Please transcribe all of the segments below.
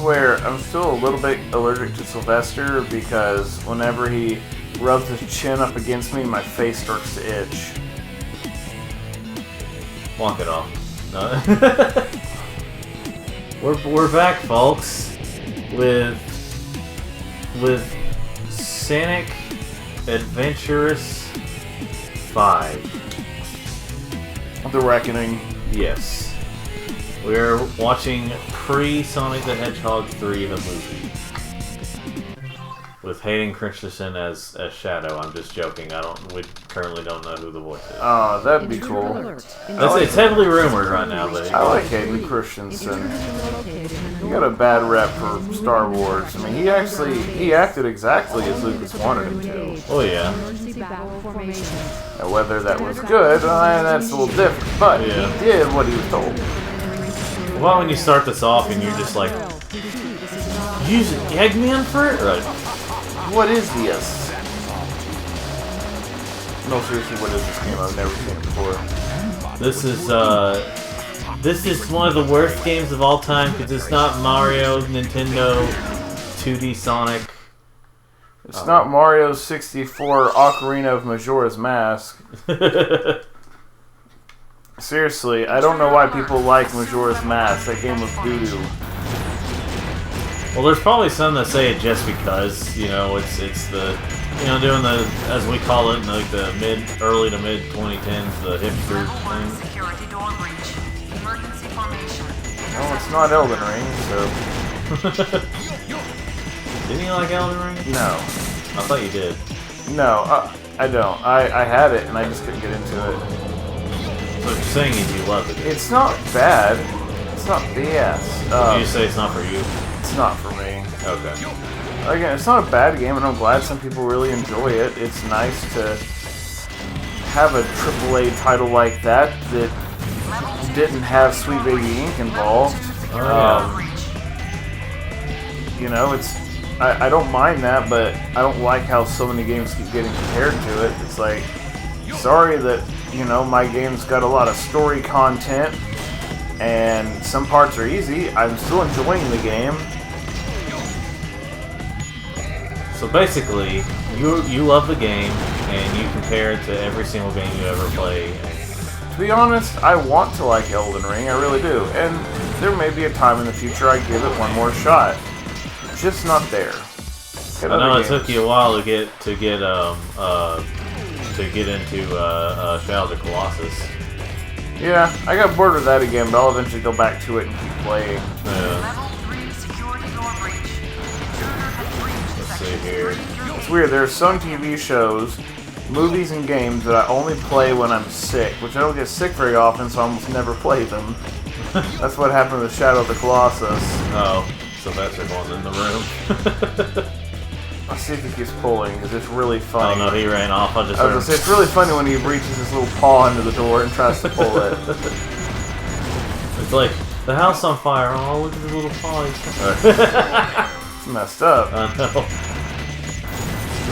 swear, I'm still a little bit allergic to Sylvester because whenever he rubs his chin up against me, my face starts to itch. Walk it off. No. we're back, folks, with Sonic Adventurous 5. The Reckoning. Yes. We're watching pre-Sonic the Hedgehog 3, the movie. With Hayden Christensen as Shadow. I'm just joking. We currently don't know who the voice is. Oh, that'd be cool. It's heavily rumored right now, but I like Hayden Christensen. He got a bad rep for Star Wars. I mean, he acted exactly as Lucas wanted him to. Oh yeah. Now, whether that was good, that's a little different. But yeah. He did what he was told. Well, when you start this off and you're just like, you use Eggman for it? Right. What is this? No, seriously, what is this game? I've never seen it before. This is one of the worst games of all time because it's not Mario, Nintendo, 2D Sonic. It's not Mario 64 Ocarina of Majora's Mask. Seriously, I don't know why people like Majora's Mask. That game was doo-doo. Well, there's probably some that say it just because, you know, it's the, you know, doing the, as we call it, like the early to mid 2010s, the hipster thing. Well, it's not Elden Ring, so. Didn't you like Elden Ring? No. I thought you did. No, I don't. I had it and I just couldn't get into it. So what you're saying is you love it. It's not bad. It's not BS. You say it's not for you? It's not for me. Okay. Again, it's not a bad game, and I'm glad some people really enjoy it. It's nice to have a AAA title like that didn't have Sweet Baby Inc. involved. You know, it's I don't mind that, but I don't like how so many games keep getting compared to it. It's like, sorry that, you know, my game's got a lot of story content, and some parts are easy. I'm still enjoying the game. So basically, you love the game, and you compare it to every single game you ever play. To be honest, I want to like Elden Ring, I really do. And there may be a time in the future I give it one more shot. Just not there. I know it took you a while to get into Shadow of the Colossus. Yeah, I got bored with that again, but I'll eventually go back to it and keep playing. Yeah. Let's see here. It's weird, there are some TV shows, movies, and games that I only play when I'm sick, which I don't get sick very often, so I almost never play them. That's what happened with Shadow of the Colossus. Oh, Sylvester was in the room. I'll see if he keeps pulling, because it's really funny. Oh no, he ran off. I was gonna say, it's really funny when he reaches his little paw into the door and tries to pull it. It's like, the house on fire. Oh, look at his little paw. It's messed up. I know.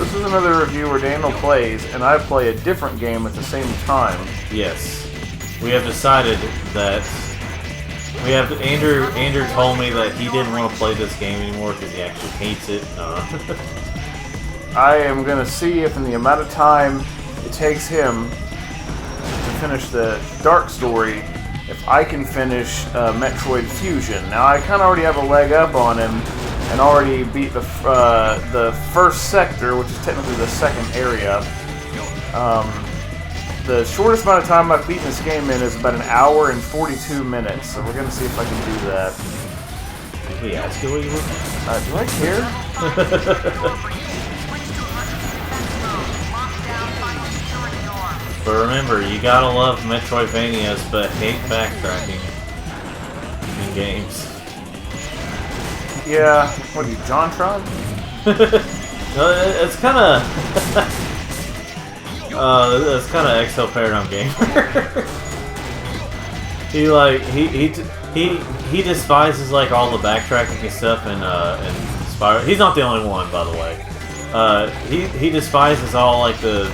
This is another review where Daniel plays, and I play a different game at the same time. Yes. We have decided that... Andrew told me that he didn't want to play this game anymore because he actually hates it. I am going to see if in the amount of time it takes him to finish the Dark Story, if I can finish Metroid Fusion. Now, I kind of already have a leg up on him and already beat the first sector, which is technically the second area. The shortest amount of time I've beaten this game in is about 1 hour and 42 minutes, so we're going to see if I can do that. Did we ask you what you were doing? Do I care? But remember, you gotta love Metroidvanias, but hate backtracking in games. Yeah, what are you, JonTron? It's kind of... it's kind of XL Paradigm Gamer. he despises like all the backtracking and stuff and Spyro. He's not the only one, by the way. He despises all like the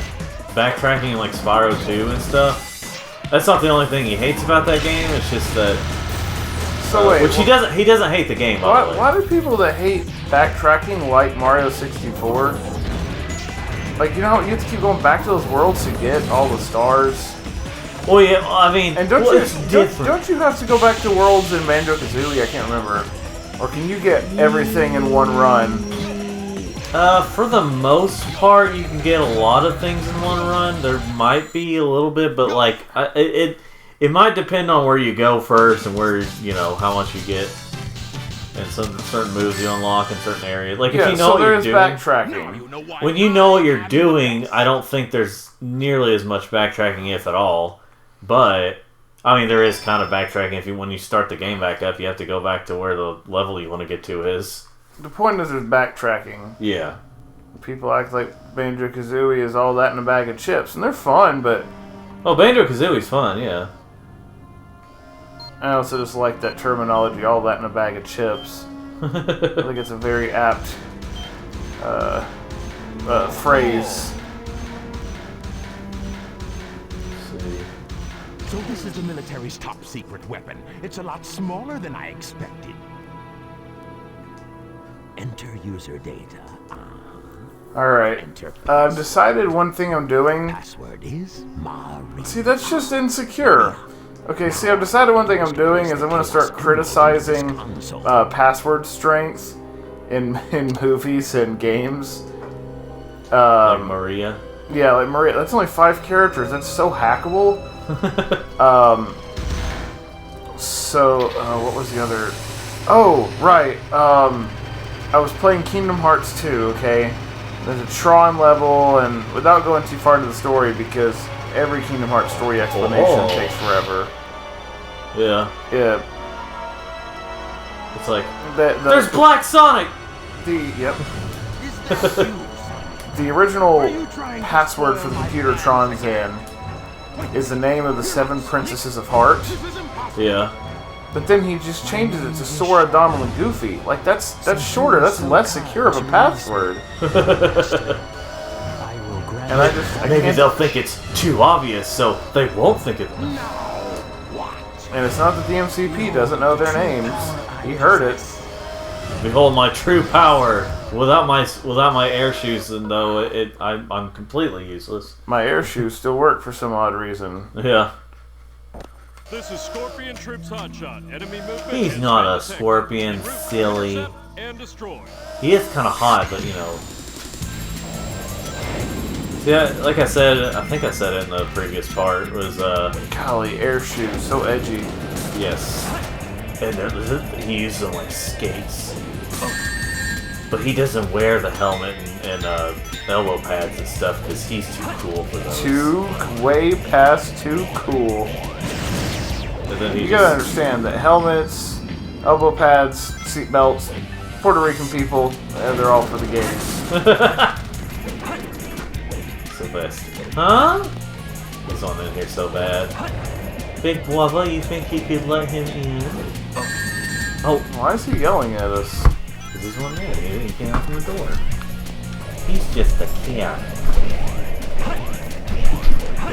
backtracking in like Spyro 2 and stuff. That's not the only thing he hates about that game. It's just that So wait, which he doesn't hate the game, by the way. Why do people that hate backtracking like Mario 64? Like, you know, you have to keep going back to those worlds to get all the stars. Well, yeah, I mean, and don't you have to go back to worlds in Banjo-Kazooie? I can't remember. Or can you get everything in one run? For the most part, you can get a lot of things in one run. There might be a little bit, but like it might depend on where you go first and where how much you get, and some certain moves you unlock in certain areas. Like if you know what you're doing, backtracking. When you know what you're doing, I don't think there's nearly as much backtracking, if at all. But I mean, there is kind of backtracking. When you start the game back up, you have to go back to where the level you want to get to is. The point is there's backtracking. Yeah. People act like Banjo-Kazooie is all that in a bag of chips, and they're fun, but... Oh, Banjo-Kazooie's fun, yeah. I also just like that terminology, all that in a bag of chips. I think it's a very apt phrase. Let's see. So this is the military's top secret weapon. It's a lot smaller than I expected. Enter user data. Alright. I've decided one thing I'm doing. Password is Mario. See, that's just insecure. Okay, see, I've decided one thing I'm doing is I'm going to start criticizing password strength in movies and games. Like Maria? Yeah, like Maria. That's only 5 characters. That's so hackable. What was the other... Oh, right. I was playing Kingdom Hearts 2, okay? There's a Tron level, and without going too far into the story, because every Kingdom Hearts story explanation takes forever. Yeah. Yeah. It's like, there's Black Sonic! Yep. The original password for the computer Tron's in is the name of the 7 Princesses of Heart. Yeah. But then he just changes it to Sora, Donald, and Goofy. Like, that's shorter. That's less secure of a password. And maybe they'll think it's too obvious, so they won't think of it. And it's not that the MCP doesn't know their names. He heard it. Behold my true power. Without my air shoes, and though I'm completely useless. My air shoes still work for some odd reason. Yeah. This is Scorpion Troops Hotshot. Enemy movement. He's not a scorpion, silly. He is kind of hot, but Yeah, like I said, I think I said it in the previous part, was, Golly, air shoes, so edgy. Yes. And he uses them like skates. But he doesn't wear the helmet and elbow pads and stuff because he's too cool for those. Way past too cool. And then you gotta understand that helmets, elbow pads, seat belts, Puerto Rican people, they're all for the gays. So best. Huh? He's on in here so bad. Big Guava, you think you could let him in? Oh. Why is he yelling at us? Because there's one there. He can't open the door. He's just a cat.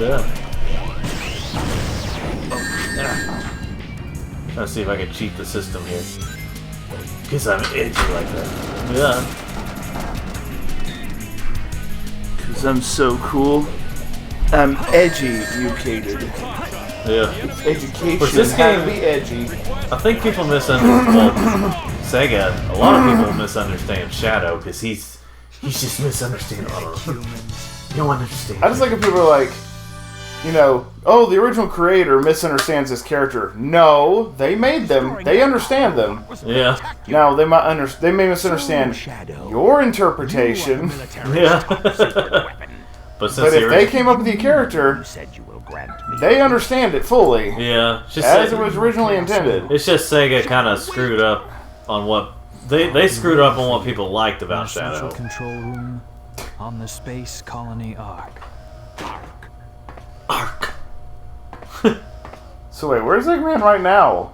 Yeah. Trying to see if I can cheat the system here. Because I'm edgy like that. Yeah. Because I'm so cool. I'm edgy-educated. Yeah. Education this game, can be edgy. I think people misunderstand. Sega, a lot of people misunderstand Shadow because he's just misunderstanding. You don't understand. I just like if people are like, oh, the original creator misunderstands this character. No, they made them. They understand them. Yeah. Now they may misunderstand your interpretation. Yeah. But if they came up with the character, they understand it fully. Yeah. As it was originally intended. It's just Sega kind of screwed up on what they screwed up on what people liked about Shadow. Central control room on the Space Colony Ark. Ark. So wait, where's Eggman right now?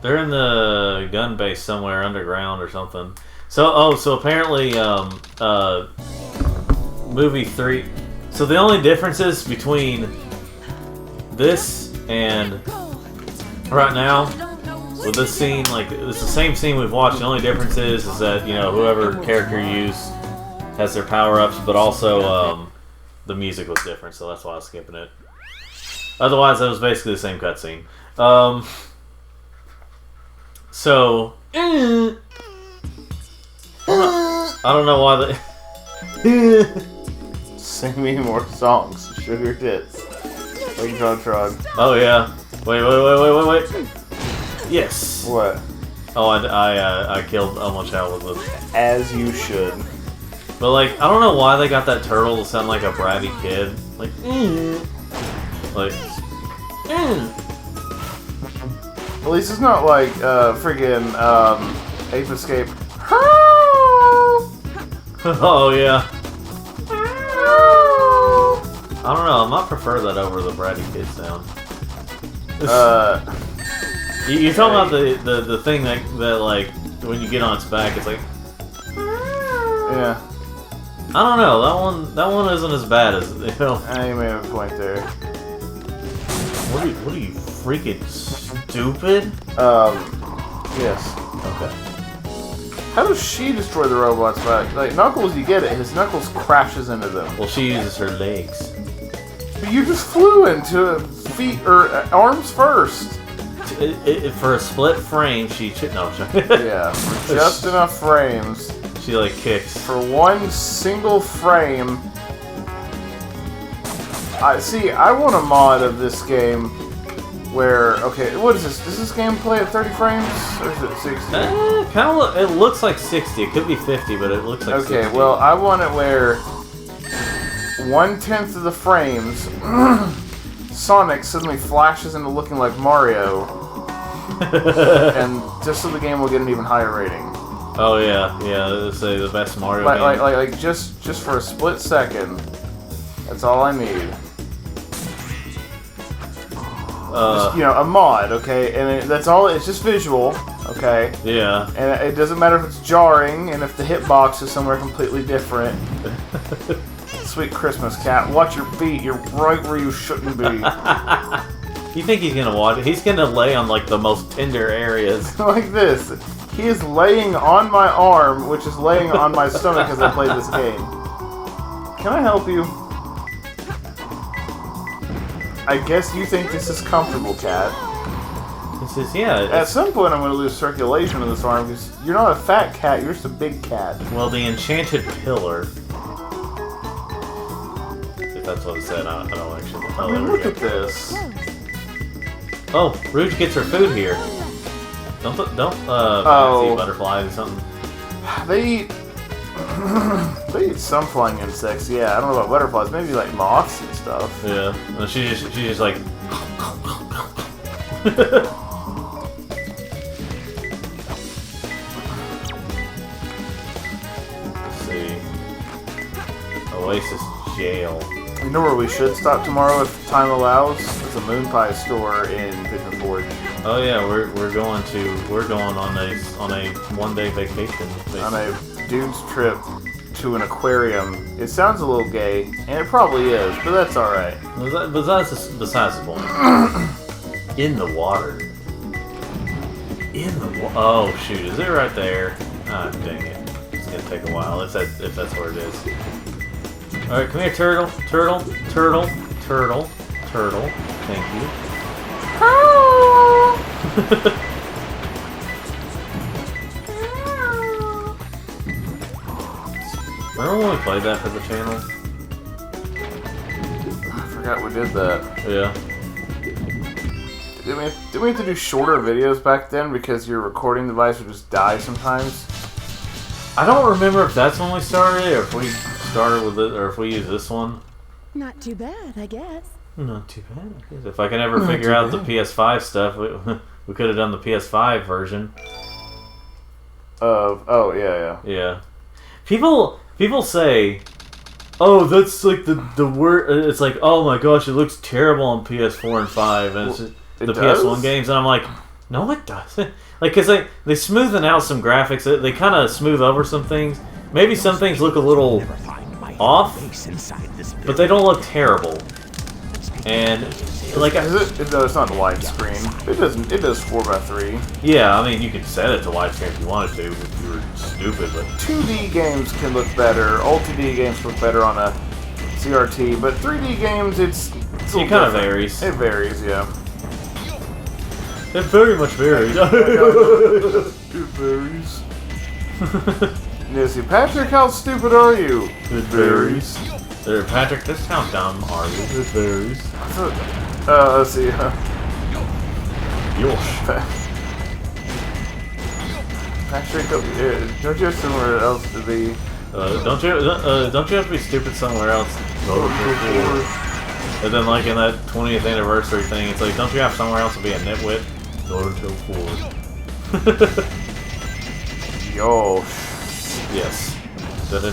They're in the gun base somewhere underground or something. So apparently movie 3. So the only differences between this and right now with this scene, like, it's the same scene we've watched. The only difference is that, you know, whoever character you use has their power-ups, but also, the music was different, so that's why I was skipping it. Otherwise, it was basically the same cutscene. So, I don't know why they... Sing me more songs, sugar tits. Like Trog. Oh, yeah. Wait. Yes. What? Oh, I killed Elmo Chow with this. As you should. But, like, I don't know why they got that turtle to sound like a bratty kid. Like, like, At least it's not like, friggin', Ape Escape. oh, yeah. I don't know, I might prefer that over the bratty kid sound. You're talking about the thing that, like, when you get on its back, it's like... Yeah. I don't know, that one isn't as bad as, you know... You may have a point there. What are you freaking stupid? Yes. Okay. How does she destroy the robots back? Like, Knuckles, you get it. His Knuckles crashes into them. Well, she uses her legs. But you just flew into feet, or arms first. For a split frame, she... No, Yeah, for just enough frames. She, like, kicks. For one single frame. I want a mod of this game where, okay, what is this? Does this game play at 30 frames? Or is it 60? It looks like 60. It could be 50, but it looks like 60. Okay, well, I want it where 1/10 of the frames, Sonic suddenly flashes into looking like Mario, and just so the game will get an even higher rating. Oh yeah, let's say the best Mario game. Like just for a split second. That's all I need. Just, you know, a mod, okay, and that's all. It's just visual, okay. Yeah. And it doesn't matter if it's jarring, and if the hitbox is somewhere completely different. Sweet Christmas cat, watch your feet. You're right where you shouldn't be. You think he's gonna watch it? He's gonna lay on like the most tender areas. Like this. He is laying on my arm, which is laying on my stomach as I play this game. Can I help you? I guess you think this is comfortable, cat. This is, yeah. At some point, I'm going to lose circulation in this arm because you're not a fat cat, you're just a big cat. Well, the enchanted pillar. If that's what it said, I don't actually know. I mean, look at this. Oh, Rouge gets her food here. Don't see butterflies or something. They eat. They eat some flying insects, yeah. I don't know about butterflies, maybe like moths and stuff. Yeah, and she's just like. Let's see. Oasis Jail. You know where we should stop tomorrow if time allows? It's a Moon Pie store in Pigeon Forge. Oh yeah, we're going on a one-day vacation. Basically. On a dude's trip to an aquarium. It sounds a little gay, and it probably is, but that's alright. But that's besides the point. In the water. Oh shoot, is it right there? Ah, dang it. It's gonna take a while if that's where it is. Alright, come here, turtle. Thank you. Remember when we played that for the channel? I forgot we did that. Yeah. Did we have to do shorter videos back then because your recording device would just die sometimes? I don't remember if that's when we started, or if we started with it, or if we used this one. Not too bad, I guess. Not too bad. I guess. If I can ever figure out the PS5 stuff, we could have done the PS5 version. Oh yeah. Yeah. People say, oh, that's like the word. It's like, oh my gosh, it looks terrible on PS4 and 5, and it's the PS1 games, and I'm like, no, it doesn't. Like, cause they smoothen out some graphics. They kind of smooth over some things. Maybe some things look a little off, but they don't look terrible. And like, No, it's not the widescreen. It does 4:3. yeah, I mean, you could set it to widescreen if you wanted to, if you were stupid, but 2D games can look better. LTD games look better on a CRT, but 3D games, it kind of varies. It varies, yeah. It very much varies. It varies. Nancy Patrick, how stupid are you? It varies. There, Patrick, this how dumb are you? It varies. Let's see. Yosh. Patrick, don't you have somewhere else to be? Don't you have to be stupid somewhere else? And then, like in that 20th anniversary thing, it's like, don't you have somewhere else to be a nitwit? Not until 4. Yo. Yes. Yosh.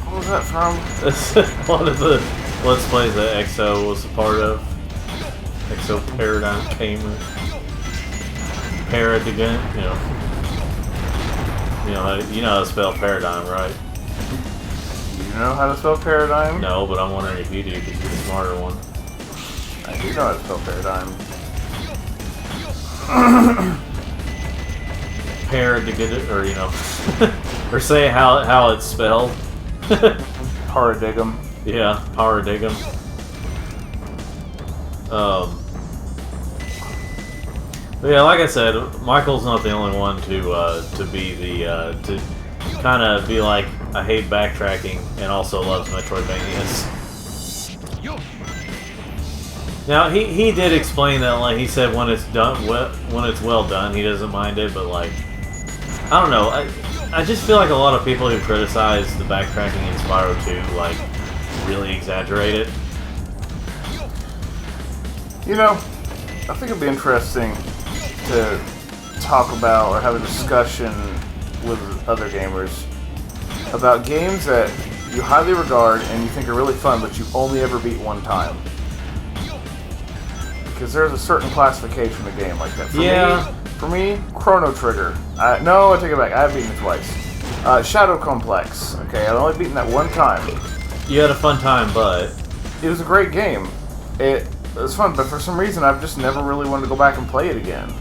What was that from? That's one of the Let's Plays that EXO was a part of. EXO Paradigm Gamer. Paradigm, you know how to spell paradigm, right? You know how to spell paradigm? No, but I'm wondering if you do, because you're the smarter one. I do know how to spell paradigm. Paradigm, or or say how it's spelled. Paradigm. Yeah, paradigm. But yeah, like I said, Michael's not the only one to be the to kind of be like, I hate backtracking and also loves Metroidvanias. Now he did explain that, like he said, when it's done, when it's well done, he doesn't mind it. But like, I don't know, I just feel like a lot of people who criticize the backtracking in Spyro 2 like really exaggerate it. You know, I think it'd be interesting to talk about or have a discussion with other gamers about games that you highly regard and you think are really fun, but you only ever beat one time. Because there's a certain classification of game like that. For me, Chrono Trigger. No, I take it back. I have beaten it twice. Shadow Complex. Okay, I've only beaten that one time. You had a fun time, but it was a great game. It was fun, but for some reason I've just never really wanted to go back and play it again.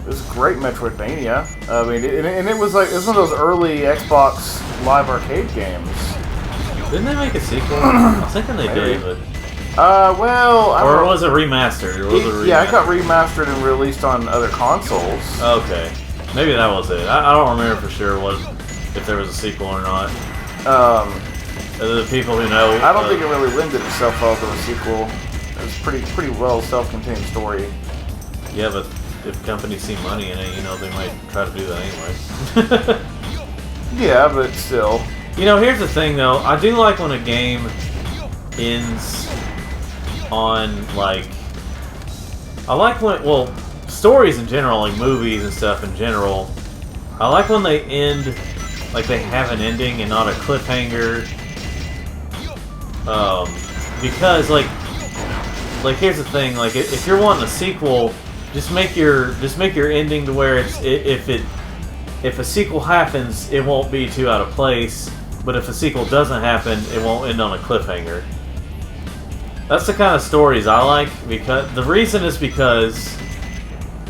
It was a great Metroidvania. I mean, it was like, it was one of those early Xbox Live Arcade games. Didn't they make a sequel? I was thinking they did, but... well... Or was it remastered? Yeah, it got remastered and released on other consoles. Okay. Maybe that was it. I don't remember for sure if there was a sequel or not. The people who know... I don't think it really lended itself well to a sequel. It was pretty well self-contained story. Yeah, but if companies see money in it, they might try to do that anyway. Yeah, but still. Here's the thing, though. I do like when a game ends on, like... I like when... Well, stories in general, like movies and stuff in general, I like when they end... Like, they have an ending and not a cliffhanger. Because, like, here's the thing. Like, if you're wanting a sequel... Just make your ending to where if a sequel happens, it won't be too out of place. But if a sequel doesn't happen, it won't end on a cliffhanger. That's the kind of stories I like, because the reason is because,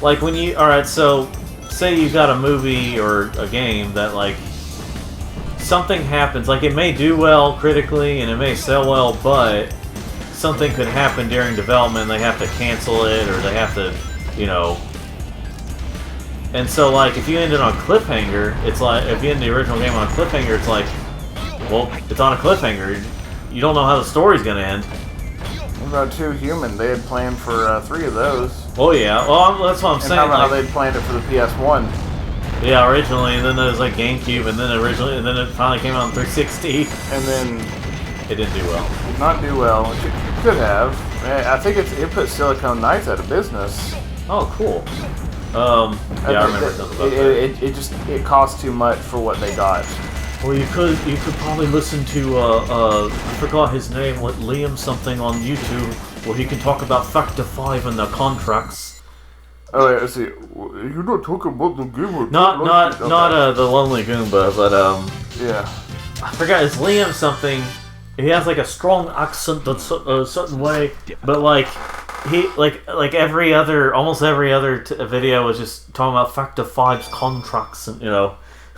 like, when you so say you got a movie or a game that, like, something happens, like it may do well critically and it may sell well, but something could happen during development. They have to cancel it, or they have to. And so, like, if you end it on a cliffhanger, it's like, if you end the original game on a cliffhanger, it's like, well, it's on a cliffhanger. You don't know how the story's gonna end. What about 2 Human? They had planned for 3 of those. Oh yeah, well, that's what I'm saying. How about how they'd planned it for the PS1? Yeah, originally, and then there was like GameCube, and then it finally came out on 360. And then it didn't do well. Did not do well. It could have. I think it put Silicon Knights out of business. Oh, cool. Yeah, I remember something about that. It cost too much for what they got. Well, you could probably listen to I forgot his name, Liam something on YouTube, where he can talk about Factor 5 and their contracts. Oh wait, let's see. You're not talking about the game. Not the Lonely Goomba, but yeah. I forgot, it's Liam something. He has like a strong accent that's a certain way, but like he almost every other video was just talking about Factor 5's contracts and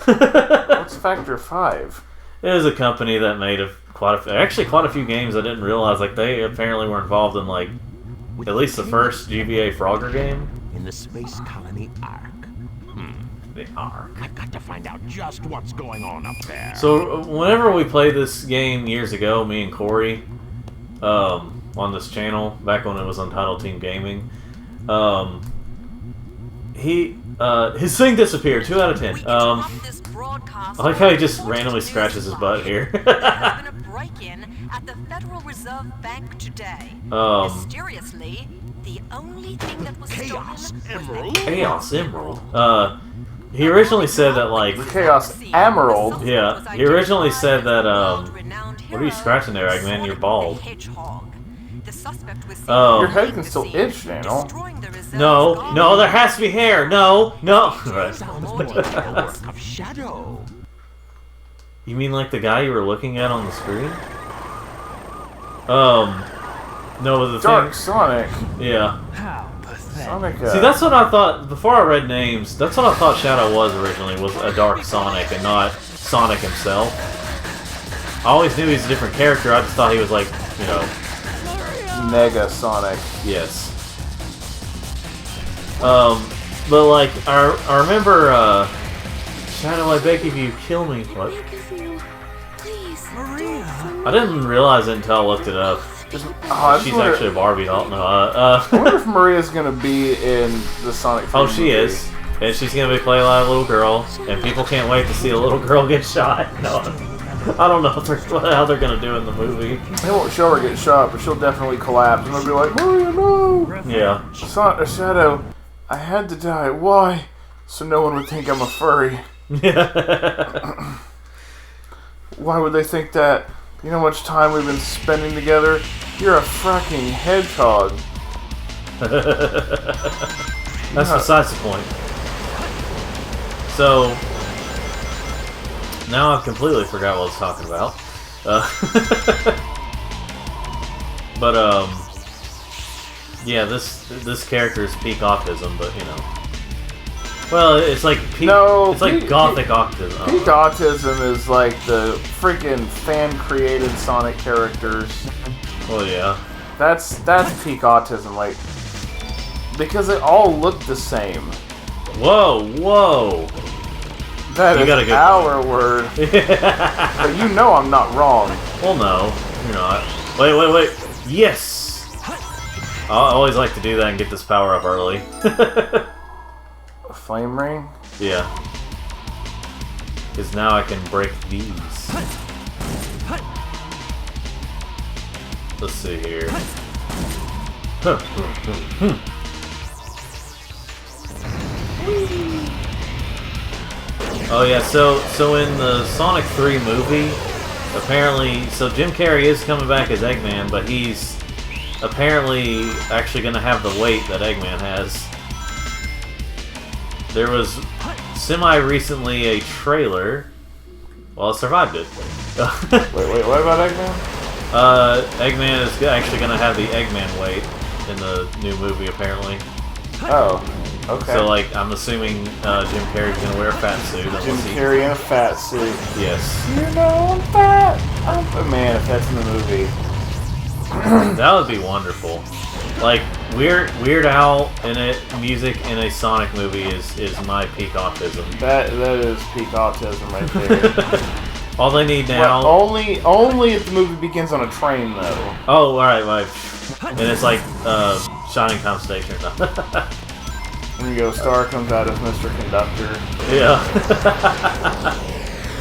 What's Factor 5? It was a company that made quite a few games I didn't realize. Like they apparently were involved in like at least the first GBA Frogger game. In the space colony Ark. The Ark. I've got to find out just what's going on up there. So whenever we played this game years ago, me and Corey, on this channel, back when it was Untitled Team Gaming, his thing disappeared. 2 out of 10. I like how he just randomly scratches his butt here. There has been a break-in at the Federal Reserve Bank today. Mysteriously, the only thing that was Chaos Emerald. Chaos Emerald. He originally said that like Chaos Emerald. Yeah, he originally said that what are you scratching there, Eggman? You're bald. Hedgehog. The suspect was Your head can still itch, Daniel. No, there has to be hair. No. Right. Sounds more like the work of Shadow. You mean like the guy you were looking at on the screen? No, the Dark thing. Sonic. Yeah. How pathetic. Sonic. See, that's what I thought before I read names. That's what I thought Shadow was originally, was a Dark Sonic and not Sonic himself. I always knew he was a different character. I just thought he was like, Mega Sonic. Yes. But like I remember Shadow, I beg of you, kill me. What? Please. Maria. I didn't realize it until I looked it up. She's actually a Barbie doll. No, I wonder if Maria's gonna be in the Sonic 3 oh, she movie. is. And she's gonna be playing like a little girl, and people can't wait to see a little girl get shot. No, I don't know how they're gonna do in the movie. They won't show her get shot, but she'll definitely collapse, and they'll be like, Maria, no! Yeah. Shadow, I had to die. Why? So no one would think I'm a furry. Why would they think that? You know how much time we've been spending together? You're a fracking hedgehog. That's besides the point. So now I've completely forgot what I was talking about. But yeah, this character is peak autism, but well, it's like peak, it's like gothic autism. Peak autism is like the freaking fan-created Sonic characters. Well, yeah. That's peak autism, like, because they all look the same. Whoa! That You is got a good our word. But you know I'm not wrong. Well, no, you're not. Wait. Yes! I always like to do that and get this power up early. A flame ring? Yeah. Because now I can break these. Let's see here. Oh yeah, so in the Sonic 3 movie, apparently, so Jim Carrey is coming back as Eggman, but he's apparently actually going to have the weight that Eggman has. There was semi-recently a trailer. Well, it survived it. Wait, what about Eggman? Eggman is actually going to have the Eggman weight in the new movie, apparently. Oh, okay. So, like, I'm assuming Jim Carrey's going to wear a fat suit. Jim Carrey in a fat suit. Yes. You know I'm fat. Oh man, if that's in the movie. That would be wonderful. Like, Weird Al in it, music in a Sonic movie is my peak autism. That is peak autism right there. All they need now... Well, only if the movie begins on a train, though. Oh, alright. And it's like, Shining Time Station. Ringo Starr comes out as Mr. Conductor. Yeah.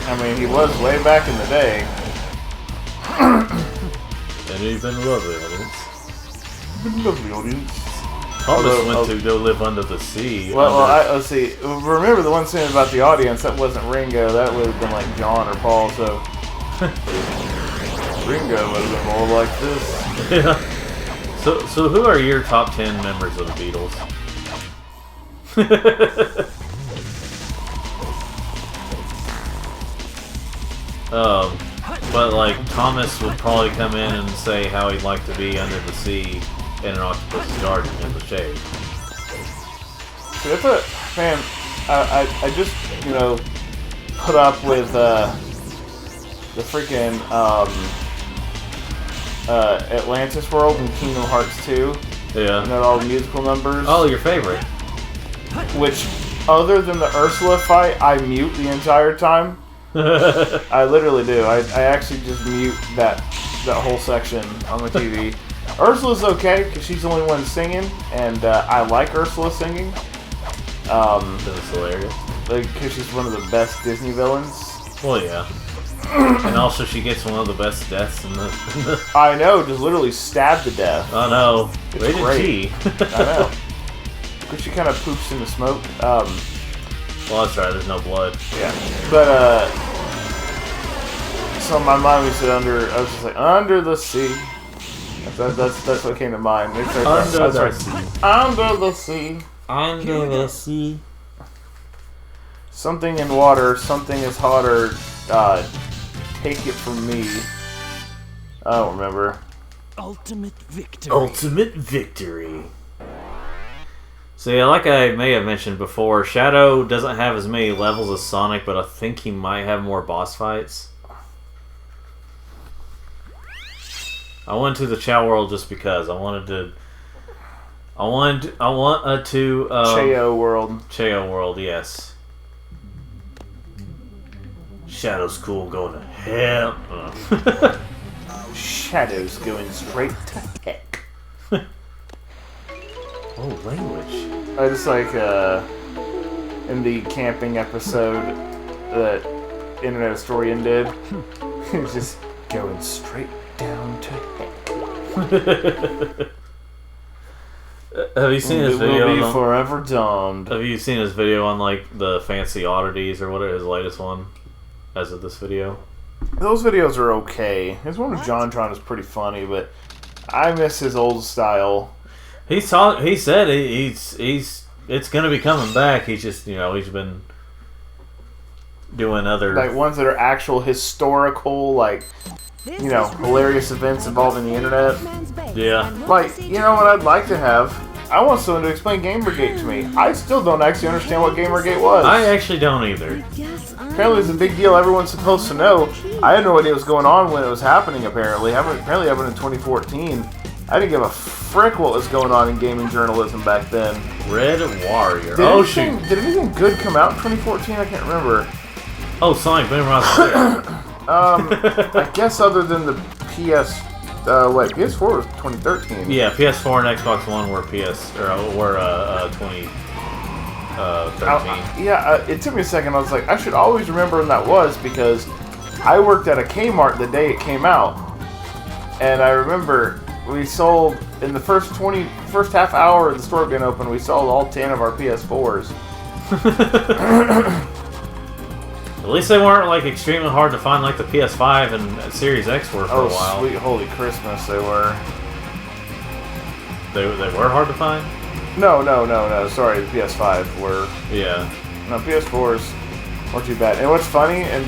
I mean, he was way back in the day. And he's been lovely, audience. Lovely audience. Thomas went to go live under the sea. Let's see. Remember the one saying about the audience, that wasn't Ringo. That would have been like John or Paul, so... Ringo would have been more like this. Yeah. So who are your top 10 members of the Beatles? But like Thomas would probably come in and say how he'd like to be under the sea in an octopus's garden in the shade. See, that's a man. I just put up with the freaking Atlantis World and Kingdom Hearts 2. Yeah. You know, all the musical numbers. Oh, your favorite. Which, other than the Ursula fight, I mute the entire time. I literally do. I actually just mute that whole section on the TV. Ursula's okay, because she's the only one singing, and I like Ursula singing. That's hilarious. Because she's one of the best Disney villains. Well, yeah. And also, she gets one of the best deaths in the... I know, just literally stabbed to death. Oh no. It's Rated great. G. I know. But she kind of poops in the smoke. Well, that's right, there's no blood. Yeah. But, so my mind was I was just like, under the sea. That's what came to mind. Under the sea. Under the sea. Under the sea. Something in water, something is hotter. Take it from me. I don't remember. Ultimate victory. Ultimate victory. So yeah, like I may have mentioned before, Shadow doesn't have as many levels as Sonic, but I think he might have more boss fights. I went to the Chow World just because I want to. Cheo World. Cheo World, yes. Shadow's cool, going to hell. Shadow's going straight to heck. Oh, language. I just like in the camping episode that Internet Historian did. He's just going straight down to heck. Have you seen his It video? will be forever dawned. Have you seen his video on like the fancy oddities or whatever, his latest one? As of this video, those videos are okay. His one with JonTron is pretty funny, but I miss his old style. He said it's gonna be coming back. He's just he's been doing other like ones that are actual historical, like hilarious events involving the internet. Yeah. Like what I'd like to have. I want someone to explain Gamergate to me. I still don't actually understand what Gamergate was. I actually don't either. Apparently it's a big deal everyone's supposed to know. I had no idea what was going on when it was happening, apparently. Apparently it happened in 2014. I didn't give a frick what was going on in gaming journalism back then. Red Warrior. Shoot. Did anything good come out in 2014? I can't remember. Oh, Sonic Boom Rock. I guess other than the PS4 was 2013. Yeah, PS4 and Xbox One were 2013. It took me a second. I was like, I should always remember when that was because I worked at a Kmart the day it came out, and I remember we sold in the first half hour of the store being open. We sold all 10 of our PS4s. At least they weren't like extremely hard to find like the PS5 and Series X were for a while. Oh, sweet holy Christmas, they were. They were hard to find? No. Sorry, the PS5 were. Yeah. No, PS4s weren't too bad. And what's funny, and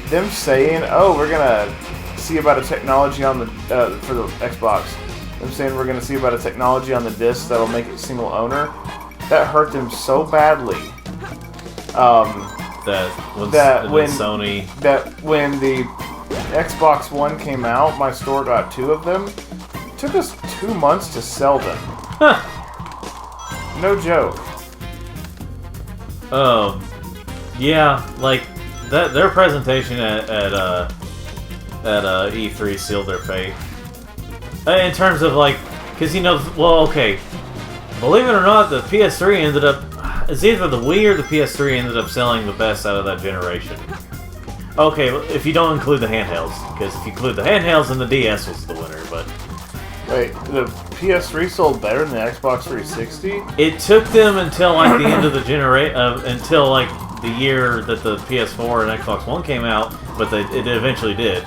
them saying, "Oh, we're gonna see about a technology on the for the Xbox." Them saying we're gonna see about a technology on the disc that'll make it single owner. That hurt them so badly. When the Xbox One came out, my store got 2 of them. It took us 2 months to sell them. No joke. Yeah, like that. Their presentation at E3 sealed their fate. In terms of like, because believe it or not, the PS3 ended up. It's either the Wii or the PS3 ended up selling the best out of that generation. Okay, if you don't include the handhelds, because if you include the handhelds, then the DS was the winner. But wait, the PS3 sold better than the Xbox 360? It took them until like the end of the until like the year that the PS4 and Xbox One came out, but it eventually did.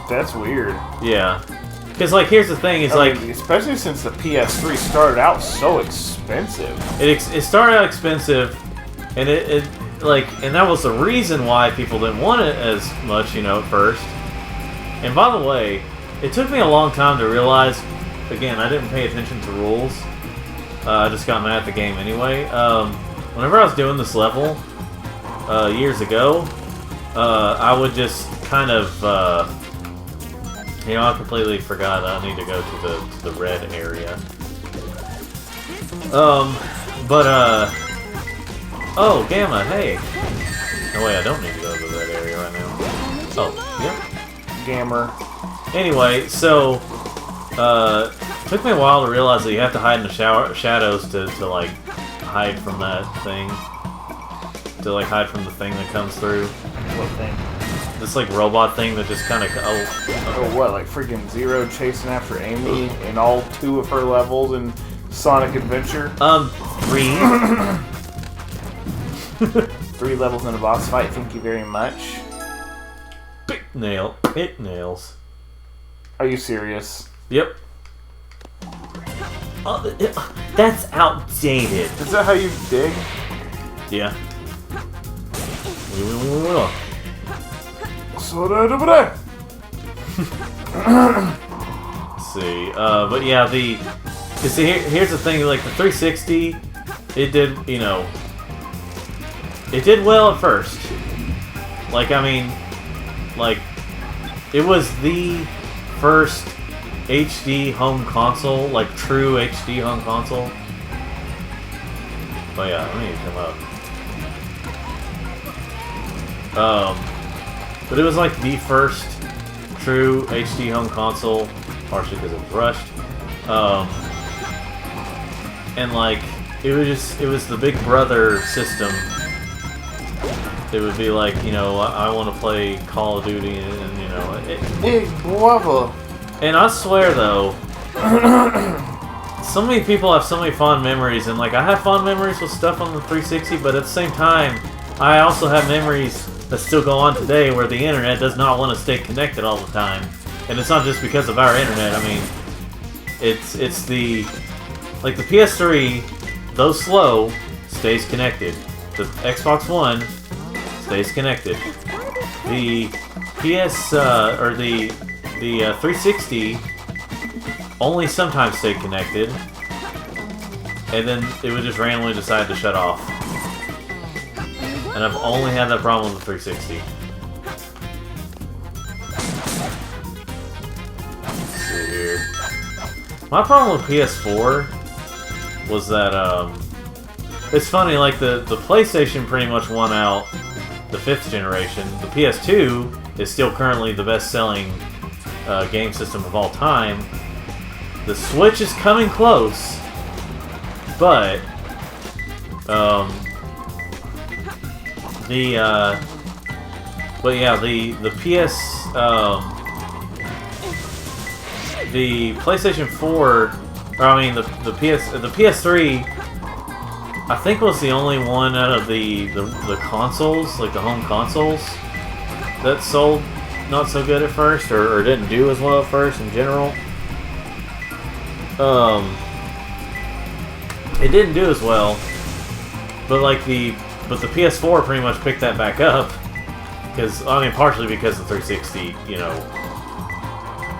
That's weird. Yeah. Because, like, here's the thing, especially since the PS3 started out so expensive. It started out expensive, and like, and that was the reason why people didn't want it as much, you know, at first. And by the way, it took me a long time to realize, again, I didn't pay attention to rules. I just got mad at the game anyway. Whenever I was doing this level, years ago, I would just kind of, you know, I completely forgot I need to go to the red area. Oh, Gamma, hey! No way, I don't need to go to the red area right now. Oh, yep. Gammer. Anyway, so, it took me a while to realize that you have to hide in the shadows to like, hide from that thing. To, like, hide from the thing that comes through. What thing? This, like, robot thing that just kind of... Oh, what, like freaking Zero chasing after Amy in all 2 of her levels in Sonic Adventure? 3. 3 levels in a boss fight, thank you very much. It nails. Are you serious? Yep. That's outdated. Is that how you dig? Yeah. Let's see. But yeah, see, here's the thing, like, the 360, it did, you know, it did well at first. Like, I mean, like, it was the first HD home console, like, true HD home console. Oh yeah, I need to come up. But it was like the first true HD home console, partially because it was rushed. And like, it was the Big Brother system. It would be like, you know, I want to play Call of Duty, and you know, Big Brother. And I swear though, so many people have so many fond memories, and like, I have fond memories with stuff on the 360, but at the same time, I also have memories that still go on today where the internet does not want to stay connected all the time. And it's not just because of our internet, I mean, it's the, like, the PS3, though slow, stays connected. The Xbox One stays connected. The the 360 only sometimes stayed connected, and then it would just randomly decide to shut off. And I've only had that problem with the 360. Let's see here. My problem with PS4 was that, it's funny, like, the PlayStation pretty much won out the 5th generation. The PS2 is still currently the best-selling game system of all time. The Switch is coming close, but, the PlayStation 4, the PS3, I think was the only one out of the consoles, like the home consoles, that sold not so good at first, or didn't do as well at first in general. It didn't do as well, but the PS4 pretty much picked that back up, because, I mean, partially because the 360, you know,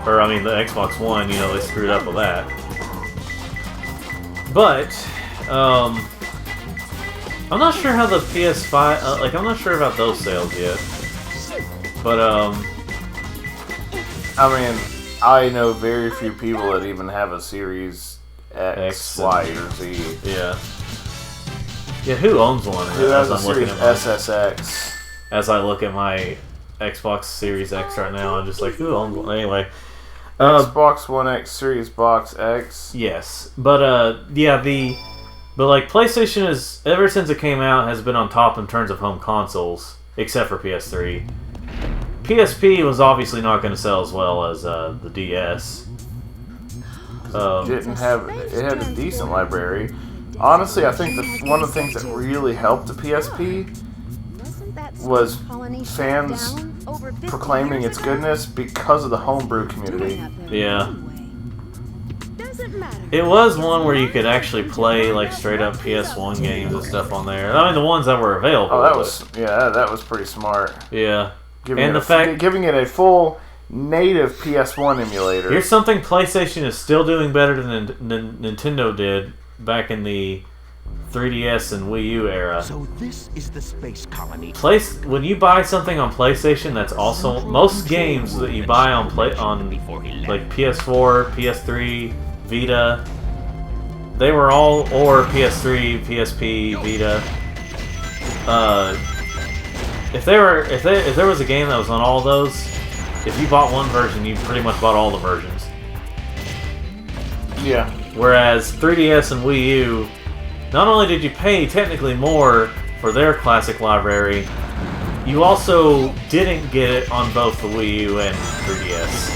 or, I mean, the Xbox One, you know, they screwed up with that. But, I'm not sure how the PS5, I'm not sure about those sales yet. But, I mean, I know very few people that even have a Series X, Y, or Z. Yeah. Yeah, who owns one? Who has a Series SSX? As I look at my Xbox Series X right now, I'm just like, who owns one? Anyway. Xbox One X, Series Box X. Yes. But, yeah, but, like, PlayStation is, ever since it came out, has been on top in terms of home consoles, except for PS3. PSP was obviously not going to sell as well as the DS. It had a decent library. Honestly, I think one of the things that really helped the PSP was fans proclaiming its goodness because of the homebrew community. Yeah. matter? It was one where you could actually play like straight up PS1 games and stuff on there. I mean, the ones that were available. Oh, that was that was pretty smart. Yeah. Giving it a full native PS1 emulator. Here's something PlayStation is still doing better than Nintendo did back in the 3DS and Wii U era. So this is the space colony. When you buy something on PlayStation, that's also most games that you buy on like PS4, PS3, Vita. They were all or PS3, PSP, Vita. If there was a game that was on all those, if you bought one version, you pretty much bought all the versions. Yeah. Whereas 3DS and Wii U, not only did you pay technically more for their classic library, you also didn't get it on both the Wii U and 3DS.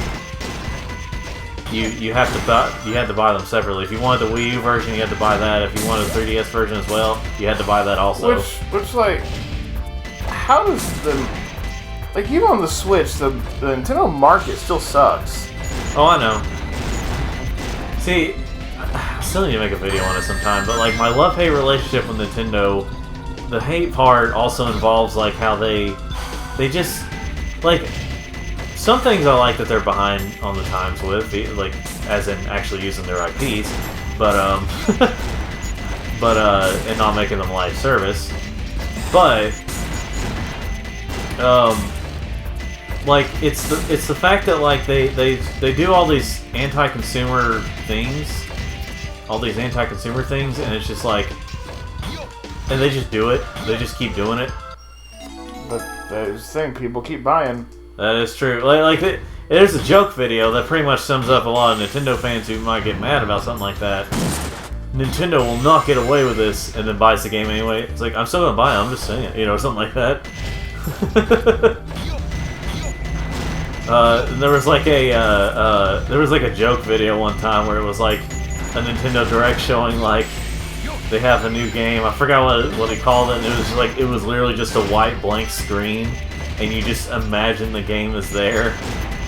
You had to buy them separately. If you wanted the Wii U version, you had to buy that. If you wanted the 3DS version as well, you had to buy that also. Which like, how does even on the Switch, the Nintendo market still sucks. Oh, I know. See, I still need to make a video on it sometime, but like my love-hate relationship with Nintendo, the hate part also involves like how they just like some things I like that they're behind on the times with, like as in actually using their IPs, but and not making them live service, but like it's the fact that like they do all these anti-consumer things. And it's just like, and they just do it. They just keep doing it. But there's the thing, people keep buying. That is true. There's a joke video that pretty much sums up a lot of Nintendo fans who might get mad about something like that. Nintendo will not get away with this, and then buys the game anyway. It's like, I'm still gonna buy it, I'm just saying it, something like that. There was like a joke video one time where it was like a Nintendo Direct showing like they have a new game. I forgot what he called it, and it was like it was literally just a white blank screen, and you just imagine the game is there,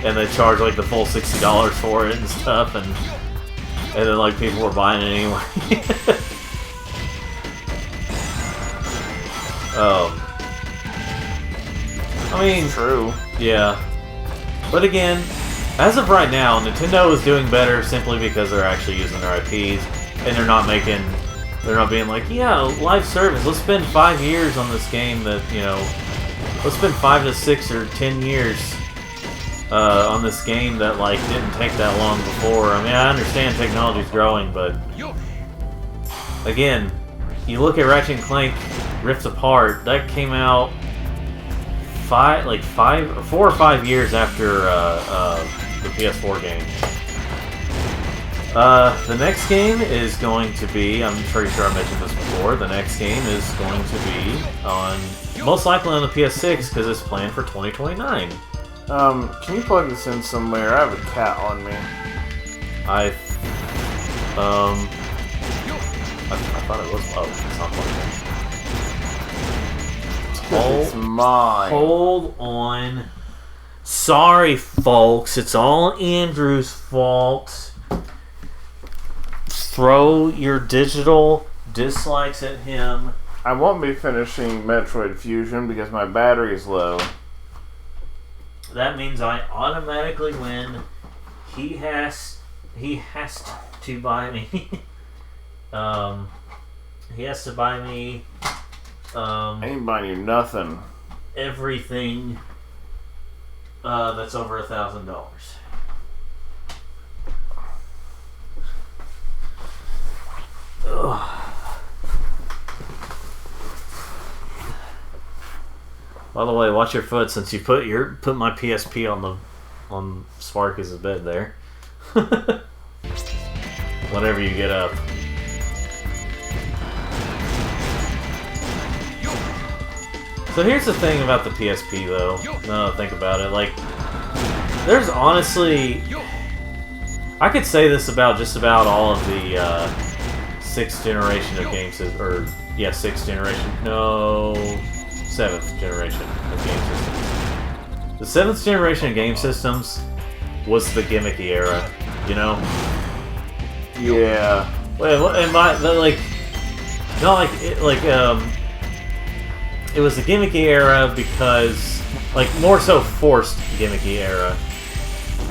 and they charge like the full $60 for it and stuff, and then like people were buying it anyway. I mean, true. Yeah. But again, as of right now, Nintendo is doing better simply because they're actually using their IPs, and they're not being like, yeah, live service, let's spend 5 years on this game that, let's spend 5 to 6 or 10 years on this game that, like, didn't take that long before. I mean, I understand technology's growing, but again, you look at Ratchet & Clank Rift Apart, that came out 4 or 5 years after the PS4 game. The next game is going to be, I'm pretty sure I mentioned this before, the next game is going to be on, most likely on the PS6, because it's planned for 2029. Can you plug this in somewhere? I have a cat on me. I thought it was, it's not plugged in. It's mine. Hold on. Sorry, folks. It's all Andrew's fault. Throw your digital dislikes at him. I won't be finishing Metroid Fusion because my battery is low. That means I automatically win. He has to buy me. He has to buy me. I ain't buying you nothing. Everything that's over $1,000. By the way, watch your foot since you put my PSP on Sparkus' bed there. Whenever you get up. So here's the thing about the PSP, though. Now that I think about it, like, there's honestly, I could say this about just about all of the 6th generation of game systems, or yeah, 6th generation, no, 7th generation of game systems. The 7th generation of game systems was the gimmicky era, Yeah. Well, and like, not like it was the gimmicky era because, like, more so forced gimmicky era.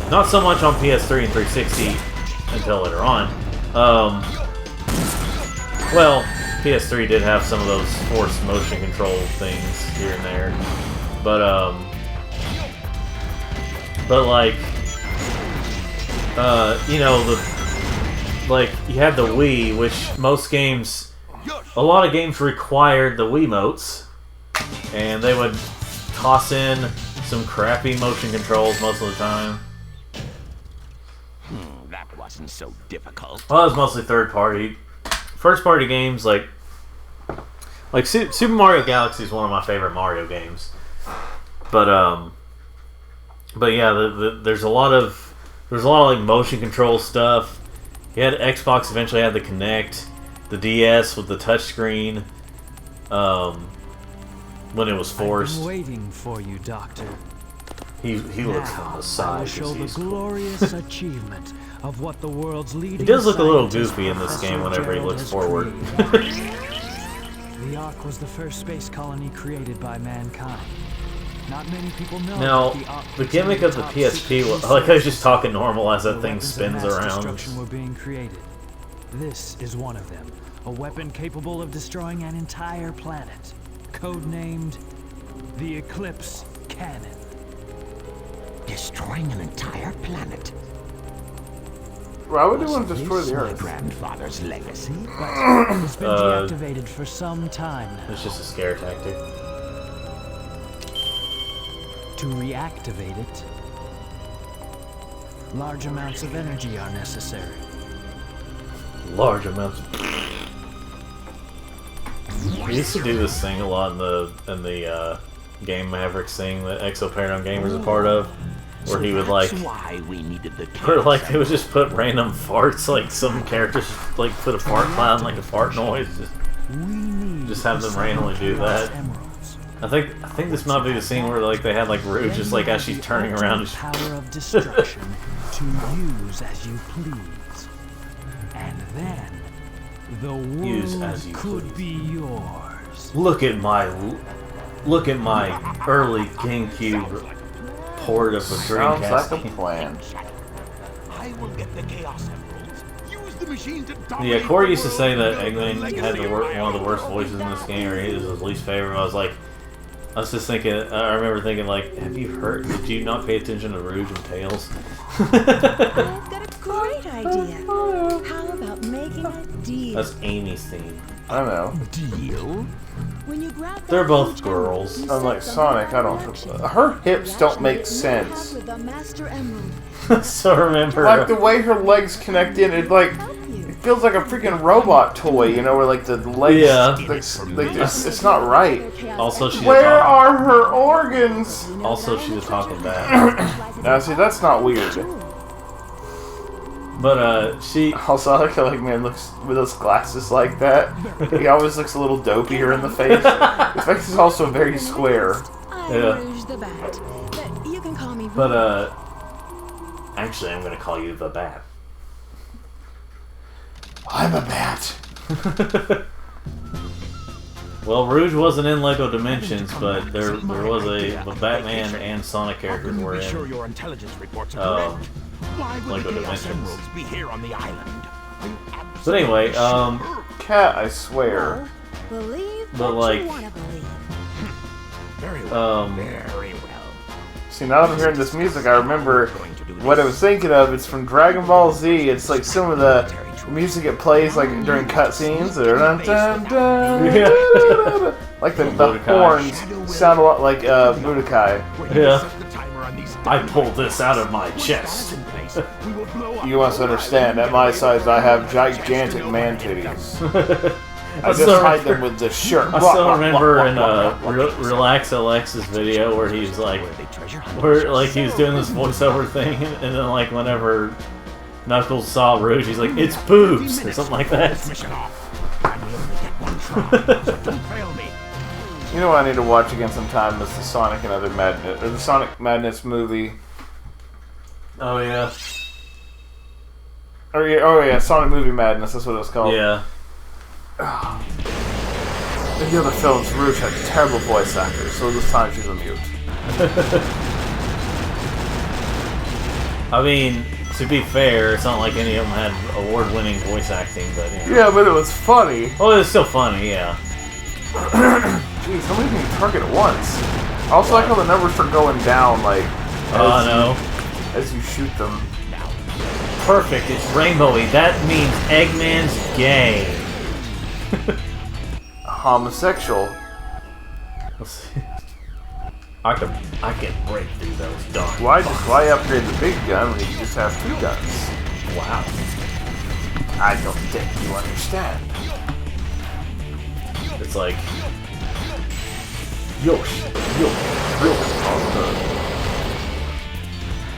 Not so much on PS3 and 360 until later on. Well, PS3 did have some of those forced motion control things here and there, but like, you know, you had the Wii, which a lot of games required the Wiimotes, and they would toss in some crappy motion controls most of the time. That wasn't so difficult. Well, it was mostly third-party. First-party games, like Super Mario Galaxy is one of my favorite Mario games. But yeah, there's a lot of like motion control stuff. You had Xbox eventually had the Kinect, the DS with the touchscreen. When it was forced. I've been waiting for you, Doctor. He looks on the side. I will show the glorious achievement of what the world's leading. He does look a little goofy in this game whenever he looks forward. The Ark was the first space colony created by mankind. Not many people know. Now, the gimmick of the PSP, like I was just talking normal as that thing spins around. Were being created. This is one of them. A weapon capable of destroying an entire planet. Codenamed the Eclipse Cannon. Destroying an entire planet. Why would they want to destroy the My Earth? grandfather's legacy. But it's been deactivated for some time now. It's just a scare tactic. To reactivate it, large amounts of energy are necessary. Large amounts. We used to do this thing a lot in the Game Mavericks thing that Exo Paradigm Gamers is a part of, where he would like, why we needed the where like they would just put random farts, like some characters like put a fart cloud and like a fart noise, just have them randomly do that. I think this might be the scene where like they had like Rouge just like as she's turning around. Power of destruction to use as you please, and then the world could be yours. Look at my early GameCube port of a Dreamcast. Sounds like a plan. I will get the Chaos Emeralds. Use the machine to Yeah, Corey used to say that Eggman had one of the worst voices in this game, or he was his least favorite. I was just thinking, I remember thinking like, did you not pay attention to Rouge and Tails? I've got a great idea. How about making a deal? That's Amy's theme. I don't know. Deal? When you grab that They're both huge girls. emerald, you Unlike set Sonic, I them don't. in motion. Her hips don't make With sense. the Master Emerald. So remember, Like the way her legs connect in, it like Help you. it feels like a freaking robot toy, you know, where like the legs, Yeah. it's not right. also she's Where are her organs? she's a talking bat. Now, see, that's not weird. But she Also, I like man looks with those glasses like that. He always looks a little dopier in the face. His face is also very square. I'm Yeah. Rouge the Bat, but you can call me Rouge. But actually I'm gonna call you the Bat. I'm a bat. Well, Rouge wasn't in Lego Dimensions, but there was the Batman and Sonic characters were Be sure in your intelligence reports are correct. Why would Lego the Chaos Dimensions. Emeralds be here on the island? Are you But anyway, absolutely sure? Cat, I swear. Believe But, what like, you want to believe. Very well. um, Very well. See, now that I'm hearing this music, I remember what I was thinking of. It's from Dragon Ball Z. It's like some of the music it plays like during cutscenes. Yeah. Like the Budokai. horns sound a lot like Budokai. Yeah. I pulled this out of my chest. You must understand, at my size, I have gigantic man titties. I just still hide them with this shirt. I still remember in Relax Alex's video where he's like, he was doing this voiceover thing, and then like whenever Knuckles saw Rouge, he's like, "It's boobs" or something like that. You know what I need to watch again sometime is the Sonic and Other Madness, or the Sonic Madness movie. Oh yeah. Oh yeah, Sonic Movie Madness. That's what it was called. Yeah. The other films, Rouge had terrible voice actors, so this time she's a mute. I mean, to be fair, it's not like any of them had award-winning voice acting, but Yeah, but it was funny. Oh, it was still funny, yeah. Jeez, how many can you target at once? I also like how the numbers are going down, like as you shoot them. Perfect, it's rainbowy. That means Eggman's gay. Homosexual. Let's see. I can break through those dark. Why upgrade the big gun when you can just have 2 guns? Wow. I don't think you understand. It's like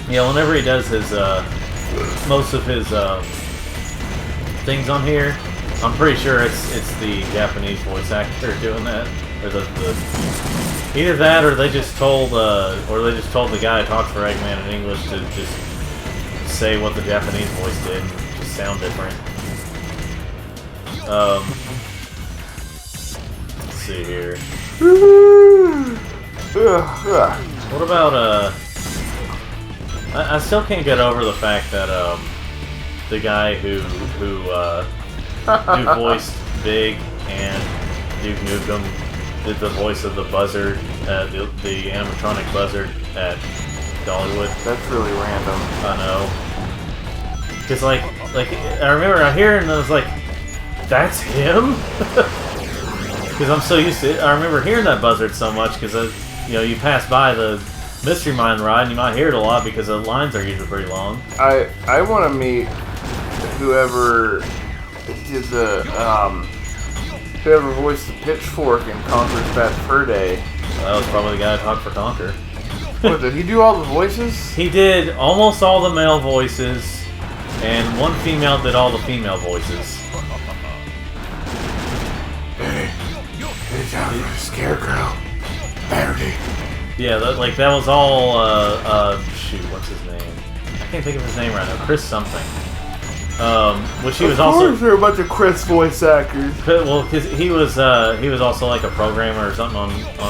yeah, whenever he does his most of his things on here, I'm pretty sure it's the Japanese voice actor doing that, or the either that, or they just told the guy who talked for Eggman in English to just say what the Japanese voice did and just sound different. Let's see here. What about I still can't get over the fact that the guy who voiced Big and Duke Nukem did the voice of the buzzard, the animatronic buzzard at Dollywood. That's really random. I know. Cause like I remember hearing and I was like, that's him. Because I'm so used to it. I remember hearing that buzzard so much because you pass by the Mystery Mine ride and you might hear it a lot because the lines are usually pretty long. I want to meet whoever did the whoever voiced the Pitchfork in Conker's Bad Fur Day. That was probably the guy who talked for Conker. What, did he do all the voices? He did almost all the male voices, and one female did all the female voices. Hey, Scarecrow. Parody. Yeah, that was all, shoot, what's his name? I can't think of his name right now. Chris something. Which he was also... Of course there are a bunch of Chris voice actors. Well, because he was also like a programmer or something on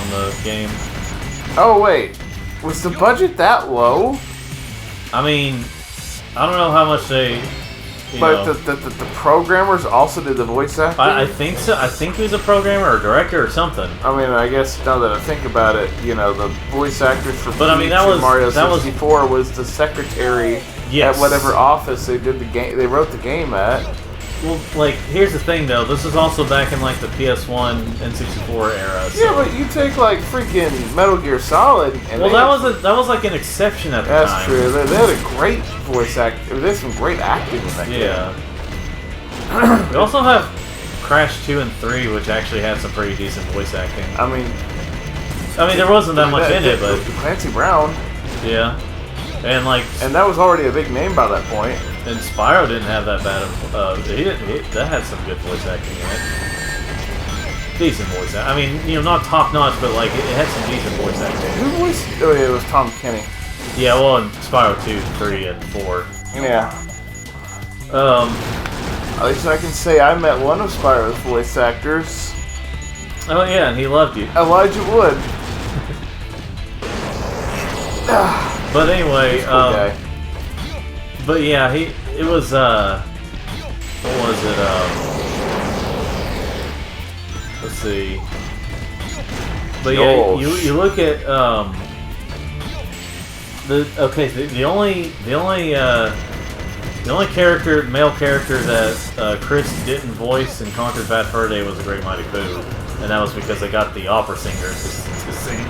the game. Oh, wait. Was the budget that low? I mean, I don't know how much they... But the programmers also did the voice acting? I think so. I think he was a programmer or director or something. I mean, I guess now that I think about it, the voice actors for Mario 64 was the secretary at whatever office they did the game. They wrote the game at. Well, here's the thing though. This is also back in the PS1 N64 era. So. Yeah, but you take freaking Metal Gear Solid, and that was like an exception at the time. That's true. They had a great voice act. There's some great acting in that game. Yeah. We also have Crash 2 and 3, which actually had some pretty decent voice acting. I mean, there wasn't that much in it, but Clancy Brown. Yeah. And that was already a big name by that point. And Spyro didn't have that bad of that had some good voice acting in it. Decent voice acting. I mean, not top notch, but it had some decent voice acting. Who voiced? Oh yeah, it was Tom Kenny. Yeah, well, in Spyro 2, 3, and 4. Yeah. At least I can say I met one of Spyro's voice actors. Oh yeah, and he loved you. Elijah Wood. But anyway, cool guy. But yeah, it was what was it? Let's see. But yeah, you look at the only male character that Chris didn't voice in Conker's Bad Fur Day was the Great Mighty Pooh, and that was because they got the opera singer to sing.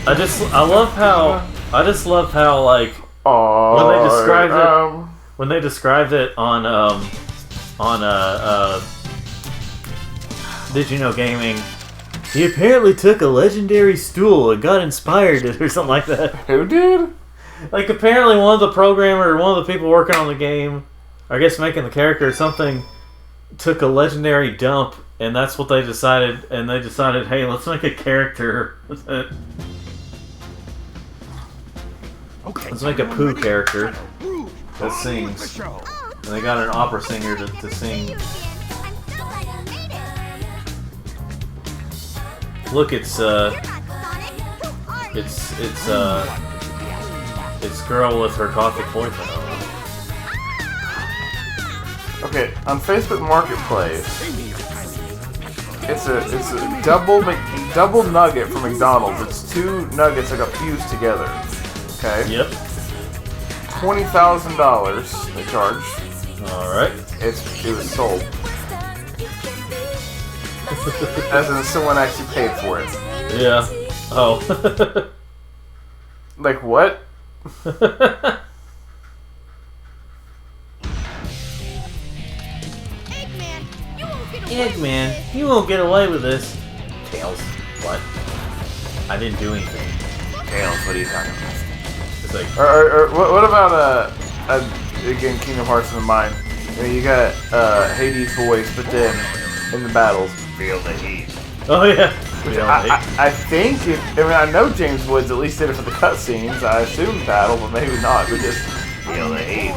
I just love how when they described it on Did You Know Gaming, he apparently took a legendary stool and got inspired it or something like that. Who did? Apparently one of the programmer or one of the people working on the game, or I guess making the character or something, took a legendary dump, and that's what they decided. And they decided, hey, let's make a character that Let's make a Pooh character that sings. And they got an opera singer to sing. Look, it's girl with her gothic boyfriend on. Okay, on Facebook Marketplace, it's a double nugget from McDonald's. It's 2 nuggets that got fused together. Okay. Yep. $20,000 they charged. All right. It was sold. As in, someone actually paid for it. Yeah. Oh. Like what? Eggman, you won't get away with this. Tails. What? I didn't do anything. Tails, what are you talking about? It's like, Or what about again, Kingdom Hearts in the mind? You know, you got Hades' voice, but then in the battles, feel the heat. oh yeah. Which I think, I know James Woods at least did it for the cutscenes. I assume battle, but maybe not. But just feel the heat.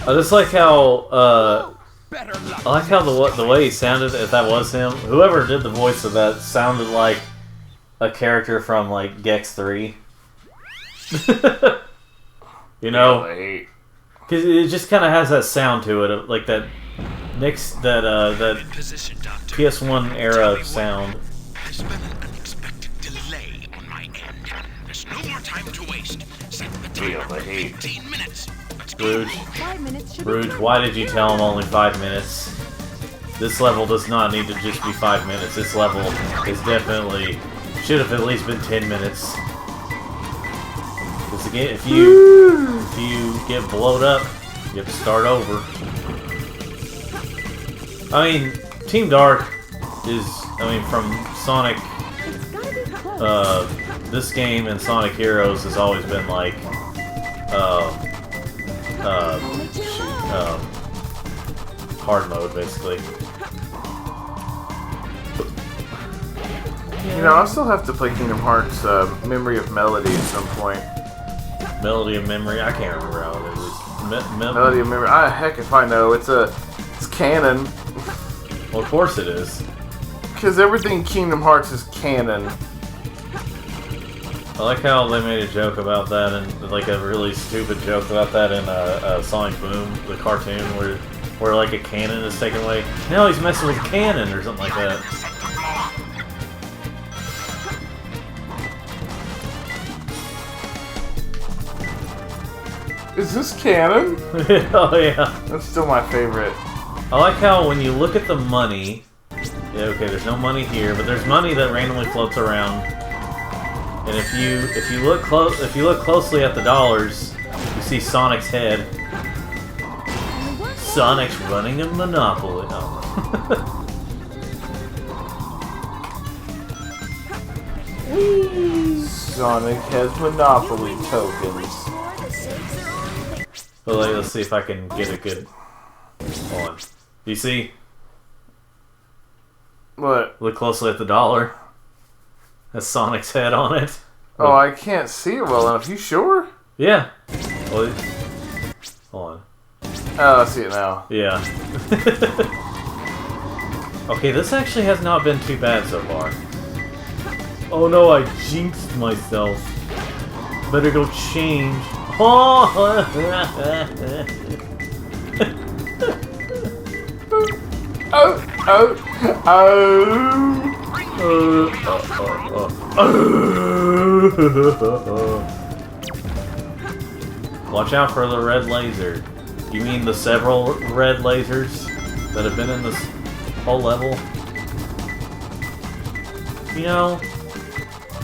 I just like how the way he sounded. If that was him, whoever did the voice of that sounded like a character from like Gex 3. You know, because it just kind of has that sound to it, like that that PS1 era sound. There's been an unexpected delay on my end. There's no more time to waste. Set the timer for 15 minutes. Let's go. Rouge, why did you tell him only 5 minutes? This level does not need to just be 5 minutes. This level is definitely should have at least been 10 minutes. Because again, if you get blowed up, you have to start over. I mean, Team Dark is, from Sonic, this game and Sonic Heroes has always been like, hard mode, basically. You know, I'll still have to play Kingdom Hearts Memory of Melody at some point. Melody of Memory? I can't remember how it is. Melody of Memory? Heck if I know. It's canon. Well, of course it is. Because everything Kingdom Hearts is canon. I like how they made a joke about that, and like a really stupid joke about that in Sonic Boom, the cartoon, where like a cannon is taken away. No, he's messing with cannon or something like that. Is this canon? Oh yeah. That's still my favorite. I like how when you look at the money, yeah, okay, there's no money here, but there's money that randomly floats around. And if you look closely at the dollars, you see Sonic's head. Sonic's running a monopoly. Oh. Sonic has Monopoly tokens. Well, let's see if I can get a good. Hold on. Do you see? What? Look closely at the dollar. Has Sonic's head on it. Oh, I can't see it well enough. You sure? Yeah. Well, hold on. Oh, I see it now. Yeah. Okay, this actually has not been too bad so far. Oh no, I jinxed myself. Better go change. Oh! Watch out for the red laser. You mean the several red lasers that have been in this whole level? You know...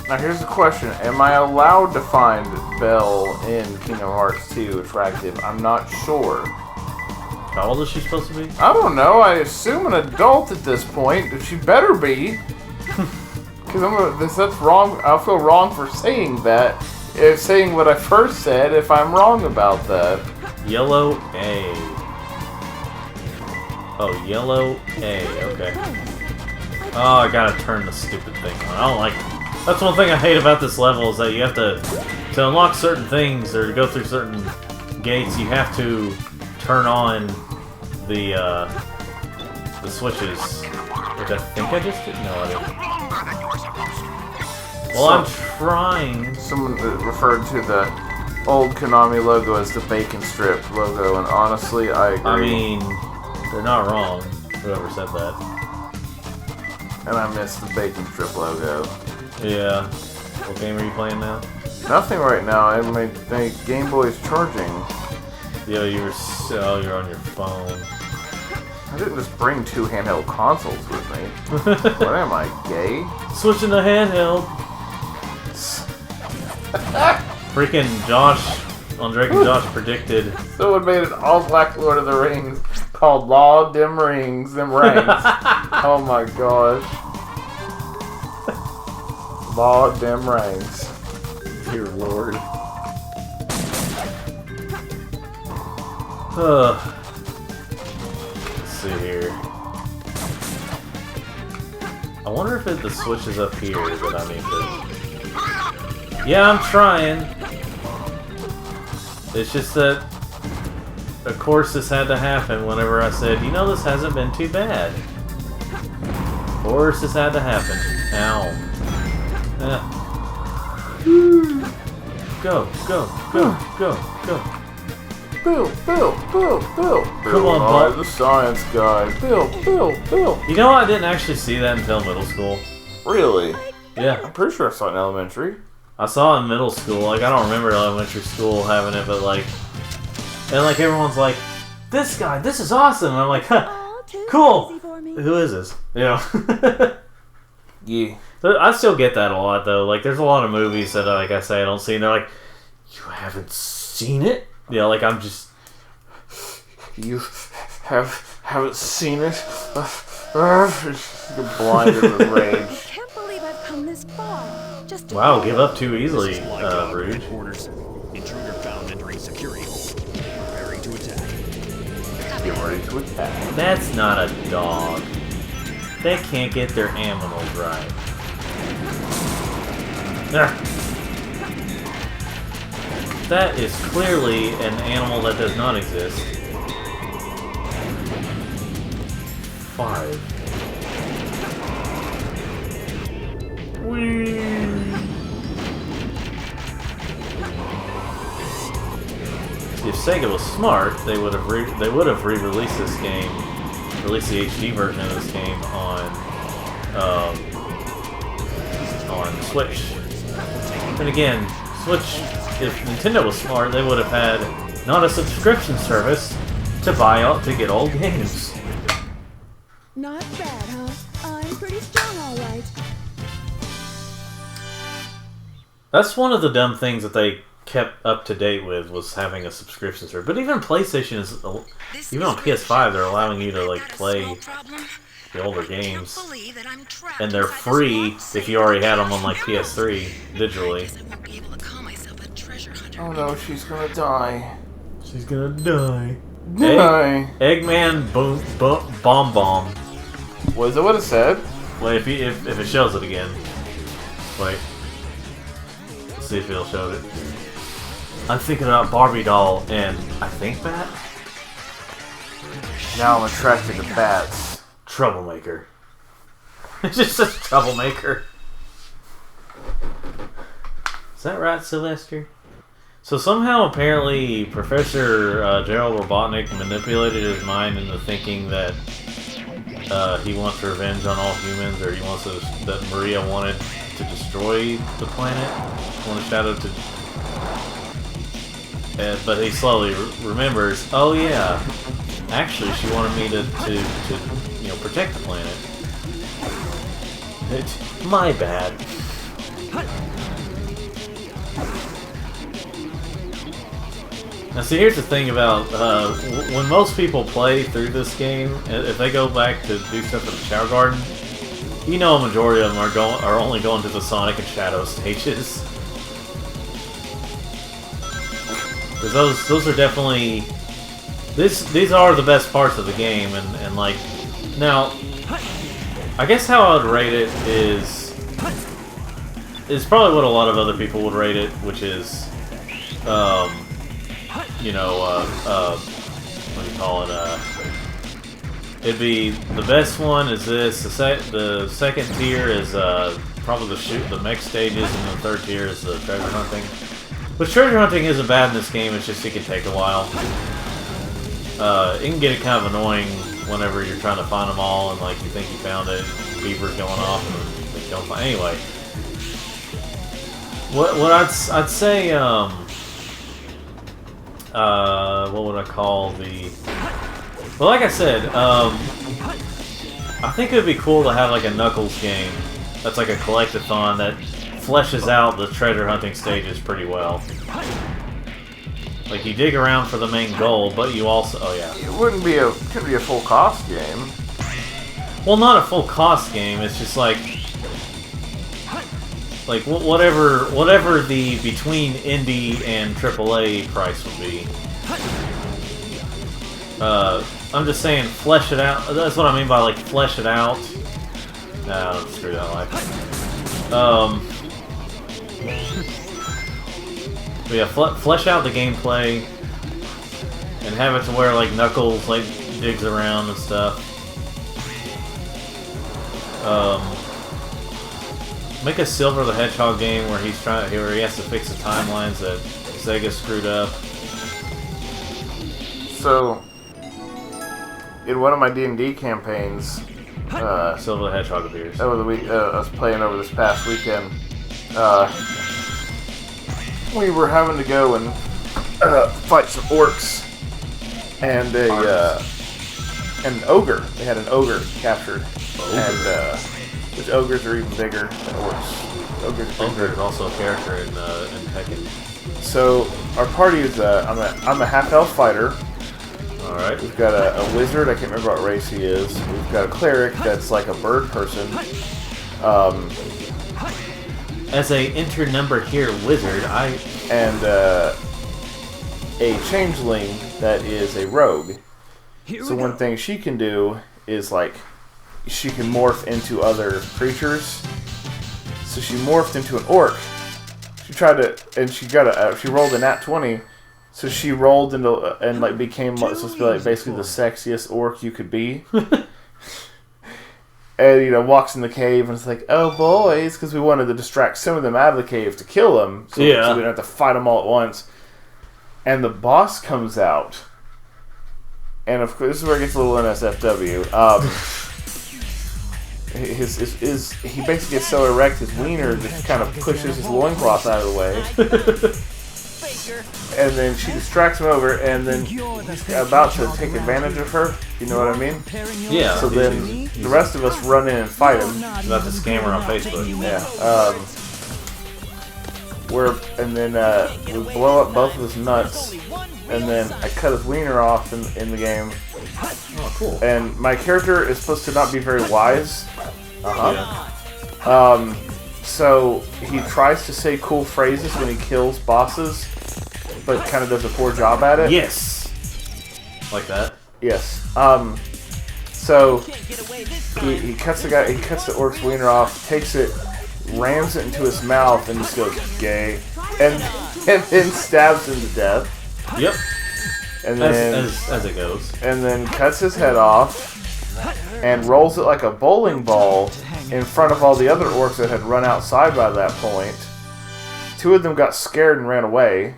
Now here's the question. Am I allowed to find Belle in Kingdom Hearts 2 attractive? I'm not sure. How old is she supposed to be? I don't know. I assume an adult at this point. She better be. Because that's wrong. I'll feel wrong for saying that. Saying what I first said if I'm wrong about that. Yellow A. Oh, yellow A. Okay. Oh, I gotta turn the stupid thing on. I don't like... That's one thing I hate about this level is that you have to to unlock certain things or to go through certain gates, you have to turn on the switches, which I think I just did. No, I didn't. Well, I'm trying. Someone referred to the old Konami logo as the bacon strip logo, and honestly, I agree. I mean, they're not wrong. Whoever said that. And I miss the bacon strip logo. Yeah. What game are you playing now? Nothing right now. And my Game Boy's charging. Yeah, you're on your phone. I didn't just bring 2 handheld consoles with me. What am I, gay? Switching to handheld. Freaking Josh on Drake and Josh predicted. Someone made an all-black Lord of the Rings called Law Dim Rings, Them Rings. Oh my gosh. Law Dim Rings. Dear Lord. Let's see here. I wonder if the switch is up here that I need to... Yeah, I'm trying. It's just that, of course, this had to happen whenever I said, you know, this hasn't been too bad. Of course, this had to happen. Ow. Go, go, go, go, go. Bill. Come on, Bob. The science guy. Bill. You know, I didn't actually see that until middle school. Really? Yeah. I'm pretty sure I saw it in elementary. I saw it in middle school. Like, I don't remember elementary school having it, but like... And like, everyone's like, this guy, this is awesome! And I'm like, huh, cool! Who is this? You know? Yeah. But I still get that a lot, though. Like, there's a lot of movies that, like I say, I don't see, and they're like, you haven't seen it? Yeah, like, I'm just... You haven't seen it? You're blinded with rage. I can't believe I've come this far. Just to Wow, give up too easily, Rude. Intruder found entering security hole. Preparing to attack. Get ready to attack. That's not a dog. They can't get their animals right. Ah. That is clearly an animal that does not exist. 5. Whee! If Sega was smart, they would have re-released this game, released the HD version of this game on Switch. And again, Switch, if Nintendo was smart, they would have had not a subscription service to get old games. Not bad, huh? I'm pretty strong, all right. That's one of the dumb things that they kept up to date with, was having a subscription service. But even PlayStation is, even on PS5, they're allowing you to like play the older games, and they're free if you already had them on like PS3 digitally. Oh no, she's gonna die. She's gonna die. Die. Eggman bomb. Was it what it said? Wait, if it shows it again. Wait. Let's see if it'll show it. I'm thinking about Barbie doll and I think bat? Now I'm attracted to bats. Troublemaker. It's just such a troublemaker. Is that right, Sylvester? So somehow, apparently, Professor Gerald Robotnik manipulated his mind into thinking that he wants revenge on all humans, or he wants that Maria wanted to destroy the planet, wanted Shadow to... but he slowly remembers, oh yeah, actually she wanted me to protect the planet. It's my bad. Now see, here's the thing about, when most people play through this game, if they go back to do stuff at the Shower Garden, you know a majority of them are only going to the Sonic and Shadow stages. Because those are definitely... These are the best parts of the game, and like... Now, I guess how I would rate it is... it's probably what a lot of other people would rate it, which is, you know, what do you call it? It'd be the best one is this. The second tier is probably the mech stages, and the third tier is the treasure hunting. But treasure hunting isn't bad in this game. It's just it can take a while. It can get kind of annoying whenever you're trying to find them all, and like you think you found it, beaver's going off, and you don't find. Anyway, what I'd say, what would I call the? Well, like I said, I think it would be cool to have like a Knuckles game that's like a collectathon that fleshes out the treasure hunting stages pretty well. Like you dig around for the main goal, but you also It couldn't be a full cost game. Well, not a full cost game. It's just like whatever the between indie and AAA price would be. I'm just saying, flesh it out. That's what I mean by like flesh it out. No, screw that life. But yeah, flesh out the gameplay and have it to where like Knuckles like digs around and stuff. Make a Silver the Hedgehog game where he has to fix the timelines that Sega screwed up. So, in one of my D&D campaigns, Silver the Hedgehog appears. over the week, I was playing over this past weekend. We were having to go and fight some orcs and an ogre. They had an ogre captured, and which ogres are even bigger than orcs. Ogre is also a character in Tekken. So our party is I'm a half-elf fighter. All right. We've got a wizard. I can't remember what race he is. We've got a cleric that's like a bird person. As a enter-number here wizard, and a changeling that is a rogue. So one thing she can do is like she can morph into other creatures. So she morphed into an orc. She tried to, and she rolled a nat 20. So she rolled into and like became supposed to be like basically the sexiest orc you could be. And walks in the cave and it's like, oh boys, because we wanted to distract some of them out of the cave to kill them, so we didn't have to fight them all at once. And the boss comes out, and of course this is where it gets a little NSFW. He basically gets so erect his wiener just kind of pushes his loincloth out of the way. And then she distracts him over, and then he's about to take advantage of her. You know what I mean? Yeah. So then the rest of us run in and fight him. About to scam her on Facebook. Yeah. And then we blow up both of his nuts, and then I cut his wiener off in the game. Oh, cool. And my character is supposed to not be very wise. Yeah. So he tries to say cool phrases when he kills bosses, but kind of does a poor job at it. Yes. Like that. Yes. So he cuts the orc's wiener off, takes it, rams it into his mouth, and just goes gay, and then stabs him to death. Yep. And then as it goes. And then cuts his head off and rolls it like a bowling ball in front of all the other orcs that had run outside by that point. 2 of them got scared and ran away,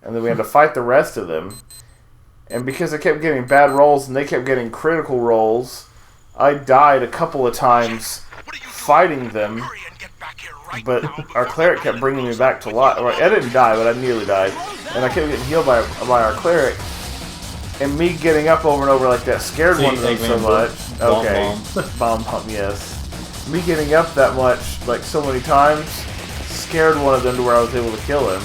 and then we had to fight the rest of them. And because I kept getting bad rolls and they kept getting critical rolls, I died a couple of times fighting them. But our cleric kept bringing me back to life. I didn't die, but I nearly died. And I kept getting healed by our cleric. And me getting up over and over like that scared one of them so much. Okay. Bomb, yes. Me getting up that much, like so many times, scared one of them to where I was able to kill him.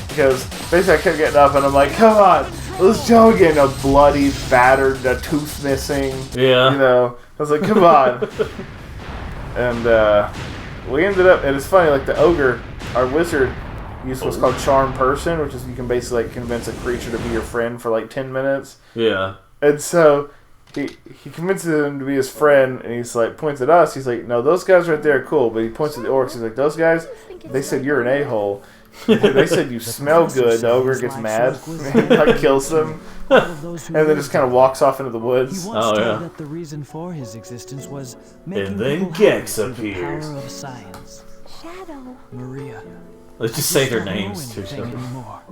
Because basically I kept getting up and I'm like, come on, let's go again. A bloody, battered, a tooth missing. Yeah. I was like, come on. And we ended up, and it's funny, like the ogre, our wizard, used what's called Charm Person, which is you can basically like convince a creature to be your friend for like 10 minutes. Yeah. And so he convinces him to be his friend, and he's like, points at us. He's like, no, those guys right there are cool. But he points at the orcs. He's like, those guys, they said you're an a-hole. They said you smell good. The ogre gets mad, and like kills them, and then just kind of walks off into the woods. He once told that the reason for his existence was making And then people Gex happy through the appears. power of science. Shadow. Maria. Let's just say their names too. Anymore.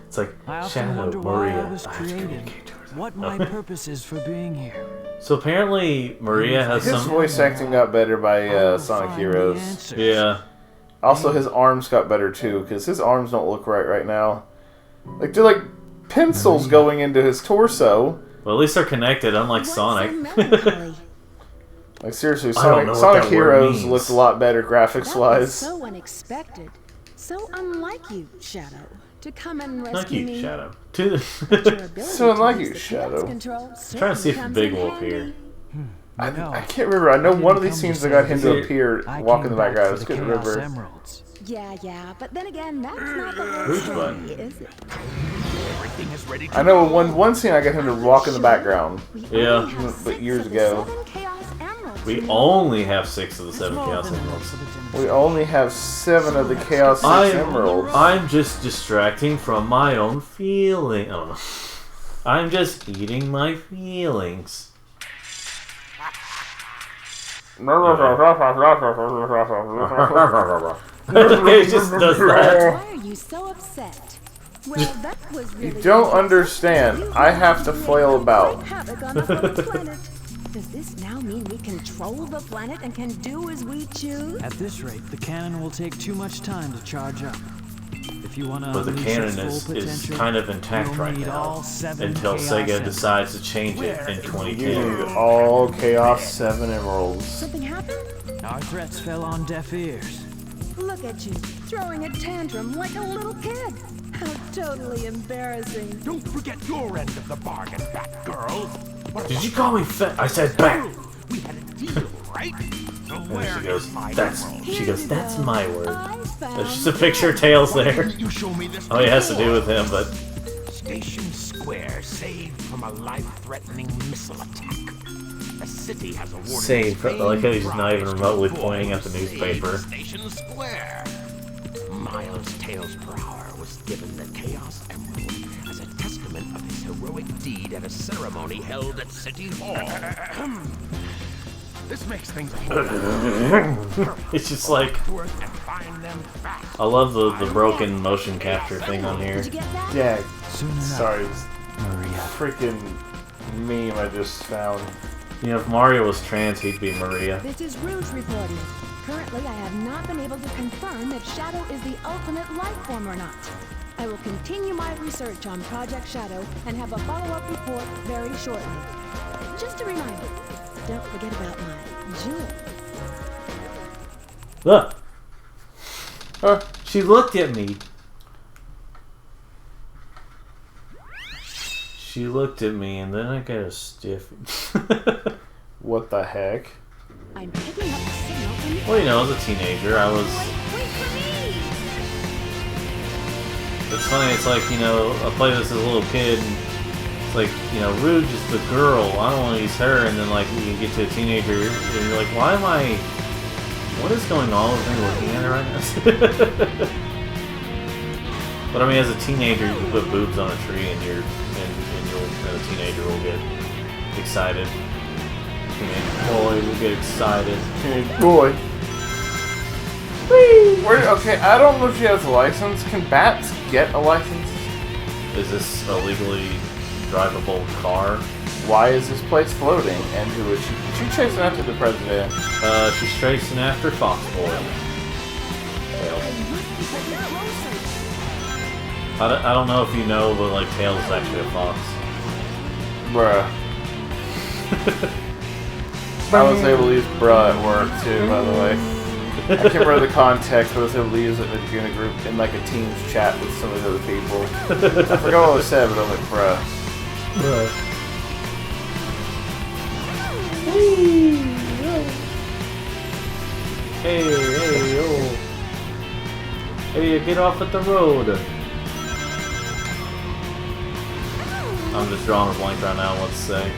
It's like I often Shadow, wonder why Maria. I was created. What my purpose is for being here. So apparently Maria has His some. voice acting got better by Sonic Heroes. Yeah. Also, his arms got better too, because his arms don't look right now. Like they're like pencils going into his torso. Well, at least they're connected, unlike Sonic. Like seriously, I don't know Sonic what that word Heroes means. looked a lot better graphics That was wise. so unexpected. So unlike you, Shadow. To come and Like rescue you, me. Shadow. But your ability So unlike to you, use the Shadow. chaos control Trying to see if certainly Big comes in Wolf here. handy. I can't remember. I know one of these scenes that got him to appear, walk in the background. I just couldn't remember. Emeralds. Yeah, but then again, that's not the whole Which story, one? is it? Everything is ready to I know one scene I got him to walk in the background. We Yeah. only have But 6 years of the ago. 7 Chaos Emeralds We remaining. only have 6 of the 7 Chaos Emeralds. We only have 7 of the Chaos 6 Emeralds. I'm just distracting from my own feeling. Oh no. I'm just eating my feelings. He just does that. Why are you so upset? Well, that was really You don't interesting. understand. You I have to made flail great about. havoc on the whole planet. Does this now mean we control the planet and can do as we choose? At this rate, the cannon will take too much time to charge up. If you want to But the unleash cannon its full is potential, kind of intact you'll right need now. all 7 Until Chaos Sega Emeralds. decides to change it in You 2010. need all Chaos 7 Emeralds. Something happened? Our threats fell on deaf ears. Look at you, throwing a tantrum like a little kid. How totally embarrassing. Don't forget your end of the bargain, Batgirl. What Did you call me fat? I said bat. We had a deal, right? So where She goes, is my that's. emerald? She goes, that's my word. I found There's just a picture of Tails Why there. didn't you show me this Oh, it has to do before? with him, but Station Square saved from a life-threatening missile attack. The city has awarded Saved. I like how he's not even prize to remotely the boy pointing who at the saved newspaper. Station Square. Miles Tails per hour was given the Chaos Emerald as a testament of his heroic deed at a ceremony held at City Hall. This makes things it's just like worth and find them fast. I love the broken motion capture thing on here. Did you get that? Yeah, Soon enough, sorry. Maria. Freaking meme I just found. You know, if Mario was trans, he'd be Maria. This is Rouge reporting. Currently, I have not been able to confirm if Shadow is the ultimate life form or not. I will continue my research on Project Shadow and have a follow-up report very shortly. Just a reminder, don't forget about my jewel. Look, Huh. she looked at me. She looked at me, and then I got a stiff. What the heck? I'm picking up the signal from the... Well, you know, as a teenager, I was. Wait for me! It's funny. It's like, you know, I played this as a little kid, and it's like, you know, Rouge is the girl. I don't want to use her, and then like you get to a teenager, and you're like, why am I? What is going on with me looking at her right now? But I mean, as a teenager, you can put boobs on a tree, and a teenager will get excited. Teenage boy will get excited. Teenage boy. Okay, I don't know if she has a license. Can bats get a license? Is this a legally drivable car? Why is this place floating? And who is she? Is she chasing after the president? She's chasing after Fox Boy. Tails. I don't know if you know, but like Tails is actually a fox. Bruh. I was able to use bruh at work too, by the way. I can't remember the context, but I was able to use it in a group, in like a Teams chat with some of the other people. I forgot what I said, but I was like, bruh. Hey, yo. Hey, get off at the road. I'm just drawing a blank right now, let's say.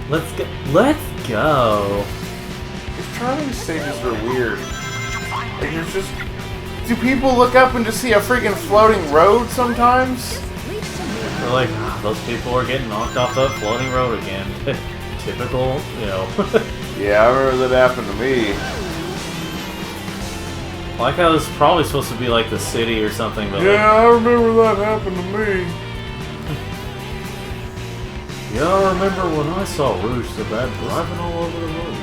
Let's go. Let's go. These Charlie stages are weird. Like, there's just... Do people look up and just see a freaking floating road sometimes? They're like, those people are getting knocked off the floating road again. Typical, you know. Yeah, I remember that happened to me. Like I was probably supposed to be like the city or something, but Yeah, I remember that happened to me. yeah, I remember when I saw Rouge the Bad driving all over the road.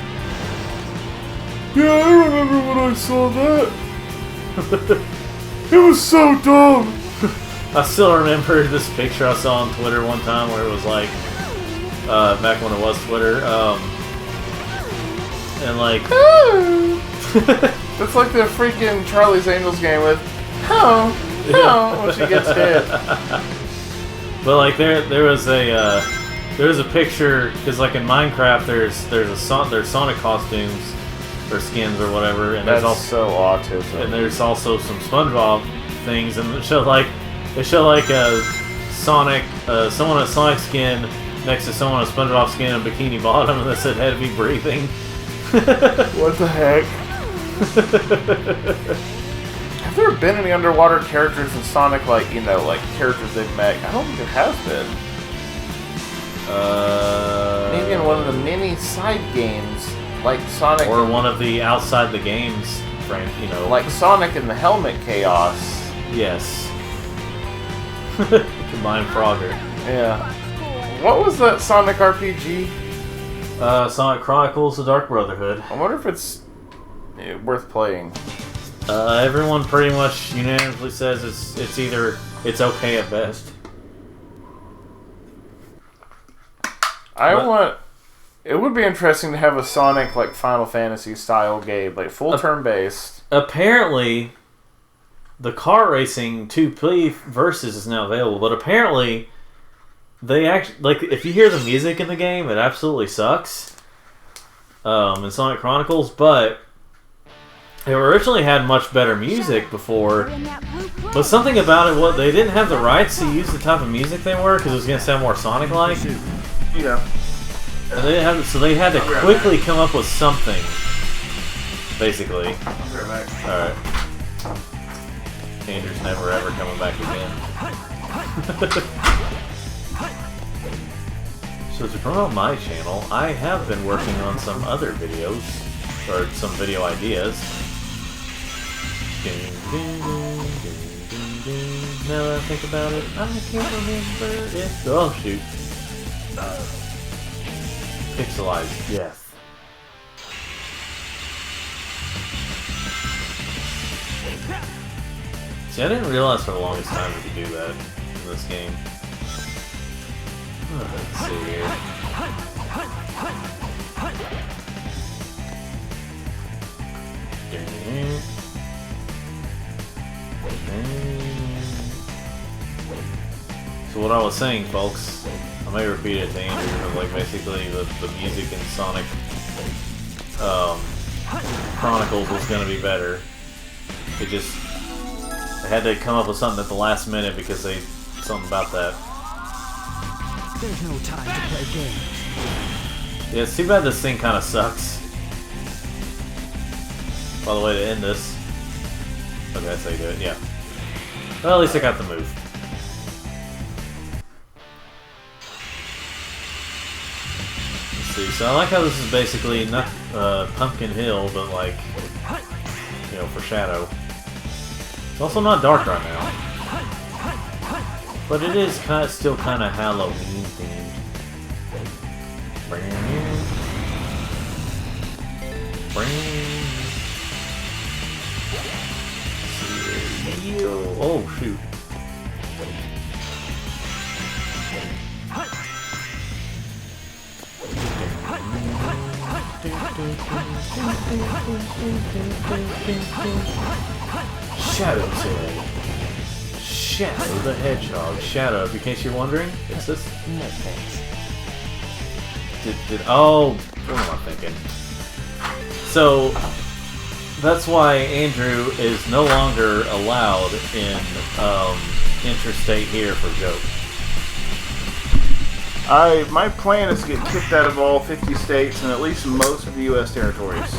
Yeah, I remember when I saw that. It was so dumb. I still remember this picture I saw on Twitter one time where it was like, back when it was Twitter, and like... That's like the freaking Charlie's Angels game with when she gets hit. But like there was a picture, because like in Minecraft there's Sonic costumes or skins or whatever, and That's there's also so autism. and there's also some SpongeBob things, and it showed like a Sonic someone a Sonic skin next to someone a SpongeBob skin and bikini bottom, and that said heavy breathing. What the heck? Have there been any underwater characters in Sonic, like, you know, like characters they've met? I don't think there has been. Maybe in one of the mini side games, like Sonic, or one of the outside the games, you know, like Sonic and the Helmet Chaos. yes, combined Frogger. Yeah. What was that Sonic RPG? Sonic Chronicles: The Dark Brotherhood. I wonder if it's worth playing. Everyone pretty much unanimously says it's okay at best. It would be interesting to have a Sonic like Final Fantasy style game, like full turn based. Apparently, the car racing 2P versus is now available, but apparently they actually, like, if you hear the music in the game, it absolutely sucks. In Sonic Chronicles, but it originally had much better music before, but something about it, they didn't have the rights to use the type of music they were, because it was going to sound more Sonic-like. Yeah. And so they had to quickly come up with something, basically. Alright. Andrew's never ever coming back again. So to promote my channel, I have been working on some other videos, or some video ideas. Now that I think about it, I can't remember if... Oh, shoot. Pixelized death. See, I didn't realize for the longest time we could do that in this game. Let's see here. So what I was saying, folks, I may repeat it to Andrew, but like basically the music in Sonic Chronicles was going to be better. They had to come up with something at the last minute because something about that. There's no time to play games. Yeah, it's too bad this thing kind of sucks. By the way, to end this. Okay, that's how you do it, yeah. Well, at least I got the move. Let's see, so I like how this is basically not Pumpkin Hill, but like, you know, for Shadow. It's also not dark right now. But it is still kind of Halloween themed. Oh shoot. Shadow's head. Shadow the Hedgehog. Shadow, in case you're wondering, it's this. No thanks. Oh, what am I thinking? So, that's why Andrew is no longer allowed in Interstate here for Joke. My plan is to get kicked out of all 50 states and at least most of the U.S. territories.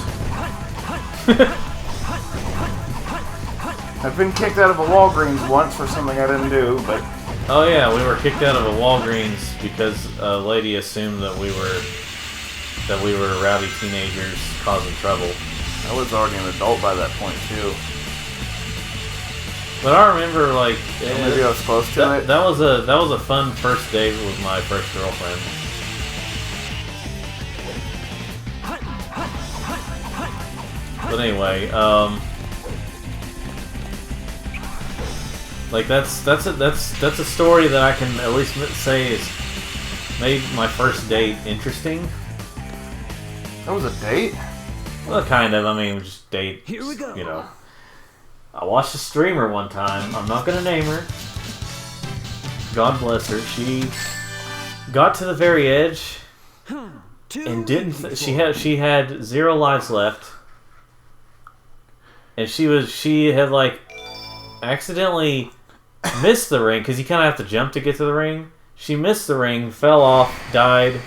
I've been kicked out of a Walgreens once for something I didn't do, but... Oh yeah, we were kicked out of a Walgreens because a lady assumed that we were rowdy teenagers causing trouble. I was already an adult by that point, too. But I remember, like... Maybe I was close to it. That was a fun first date with my first girlfriend. But anyway, like that's a story that I can at least say is made my first date interesting. That was a date? Well, kind of. I mean, just date. Here we go. You know. I watched a streamer one time. I'm not gonna name her. God bless her. She got to the very edge and didn't. She had 0 lives left, and she had like accidentally missed the ring because you kind of have to jump to get to the ring. She missed the ring, fell off, died,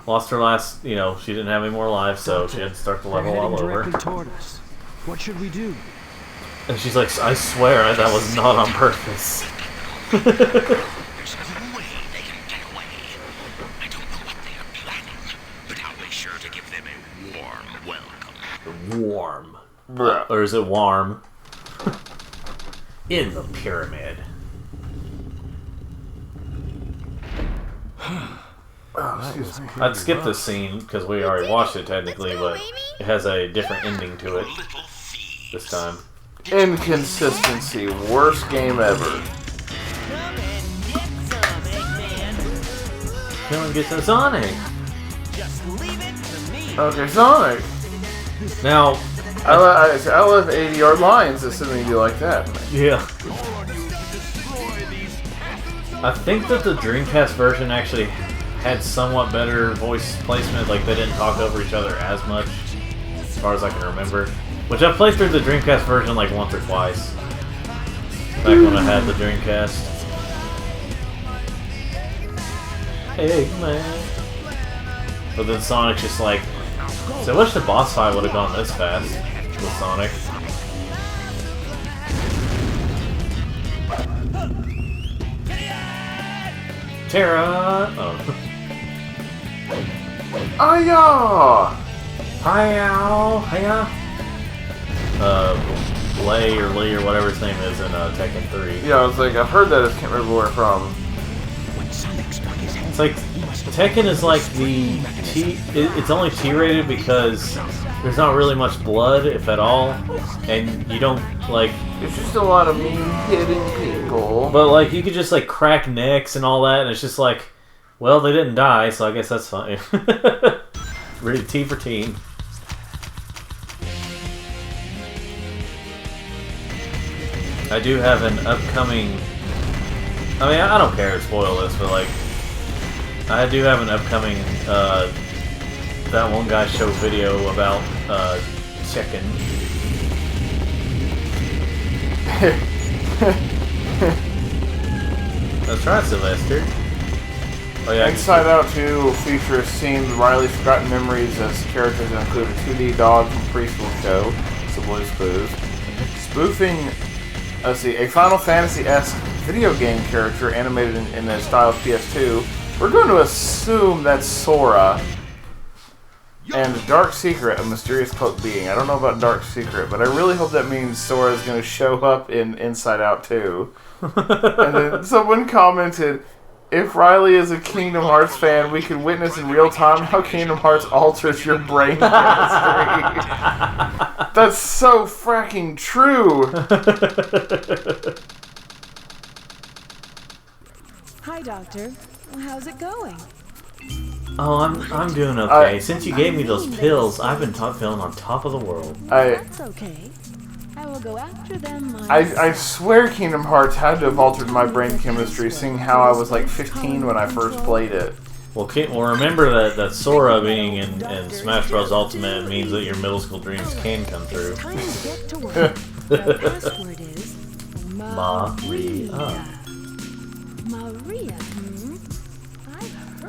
lost her last. You know, she didn't have any more lives, so she had to start the level all over. Directly toward us. What should we do? And she's like, I swear that was not on purpose. There's no way they can get away. I don't know what they are planning, but I'll make sure to give them a warm welcome. Warm. Bruh. Or is it warm? In the pyramid. I'd skip this scene because we already watched it technically, but it has a different ending to it this time. Inconsistency. Worst game ever. Come and get some Sonic. Okay, Sonic. Now, I love 80-yard lines, assuming you like that. yeah. I think that the Dreamcast version actually had somewhat better voice placement, like they didn't talk over each other as much, as far as I can remember. Which I've played through the Dreamcast version like once or twice. Back when I had the Dreamcast. Hey, man. But then Sonic's just like... So I wish the boss fight would have gone this fast with Sonic. Terra! Oh. Aya! Hi-yow! Hiya! Lay or Lee or whatever his name is in Tekken 3. Yeah, I was like, I've heard that, I can't remember where from. It's like, Tekken is like the T... It's only T-rated because there's not really much blood, if at all, and you don't, like... It's just a lot of mean hitting people. But, like, you could just, like, crack necks and all that, and it's just like, well, they didn't die, so I guess that's fine. Rated T for teen. I do have an upcoming... I mean, I don't care to spoil this, but, like, I do have an upcoming, that one guy show video about, Tekken. That's right, Sylvester. Oh, yeah, Inside Out 2 will feature a scene with Riley's forgotten memories as characters that include a 2D dog from preschool show, It's a Blue's Clues, spoofing, let's see, a Final Fantasy-esque video game character animated in the style of PS2. We're going to assume that's Sora. And Dark Secret, a mysterious cloaked being. I don't know about Dark Secret, but I really hope that means Sora is going to show up in Inside Out 2. And then someone commented, if Riley is a Kingdom Hearts fan, we can witness in real time how Kingdom Hearts alters your brain chemistry. That's so fracking true. Hi, Doctor. How's it going? Oh, I'm doing okay. Since you gave me those pills, I've been feeling on top of the world. That's okay. I will go after them. I swear Kingdom Hearts had to have altered my brain chemistry, seeing how I was like 15 when I first played it. Well, remember that Sora being in Smash Bros. Ultimate means that your middle school dreams can come true. Time to get to work. The password is Maria. Maria.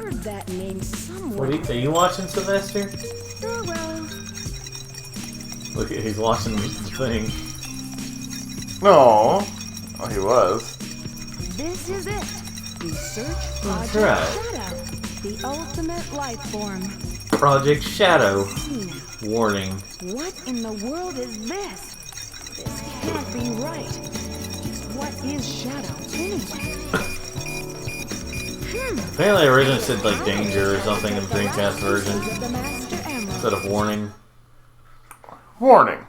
heard that name somewhere. What are you watching, Sylvester? Oh well. Look, he's watching the thing. No. Oh, he was. This is it. Research That's Project right. Shadow, the ultimate life form. Project Shadow. See now. Warning. What in the world is this? This can't be right. Just what is Shadow anyway? Apparently, I originally said like danger or something in the Dreamcast version Of the Master Emerald. instead of warning, Warning.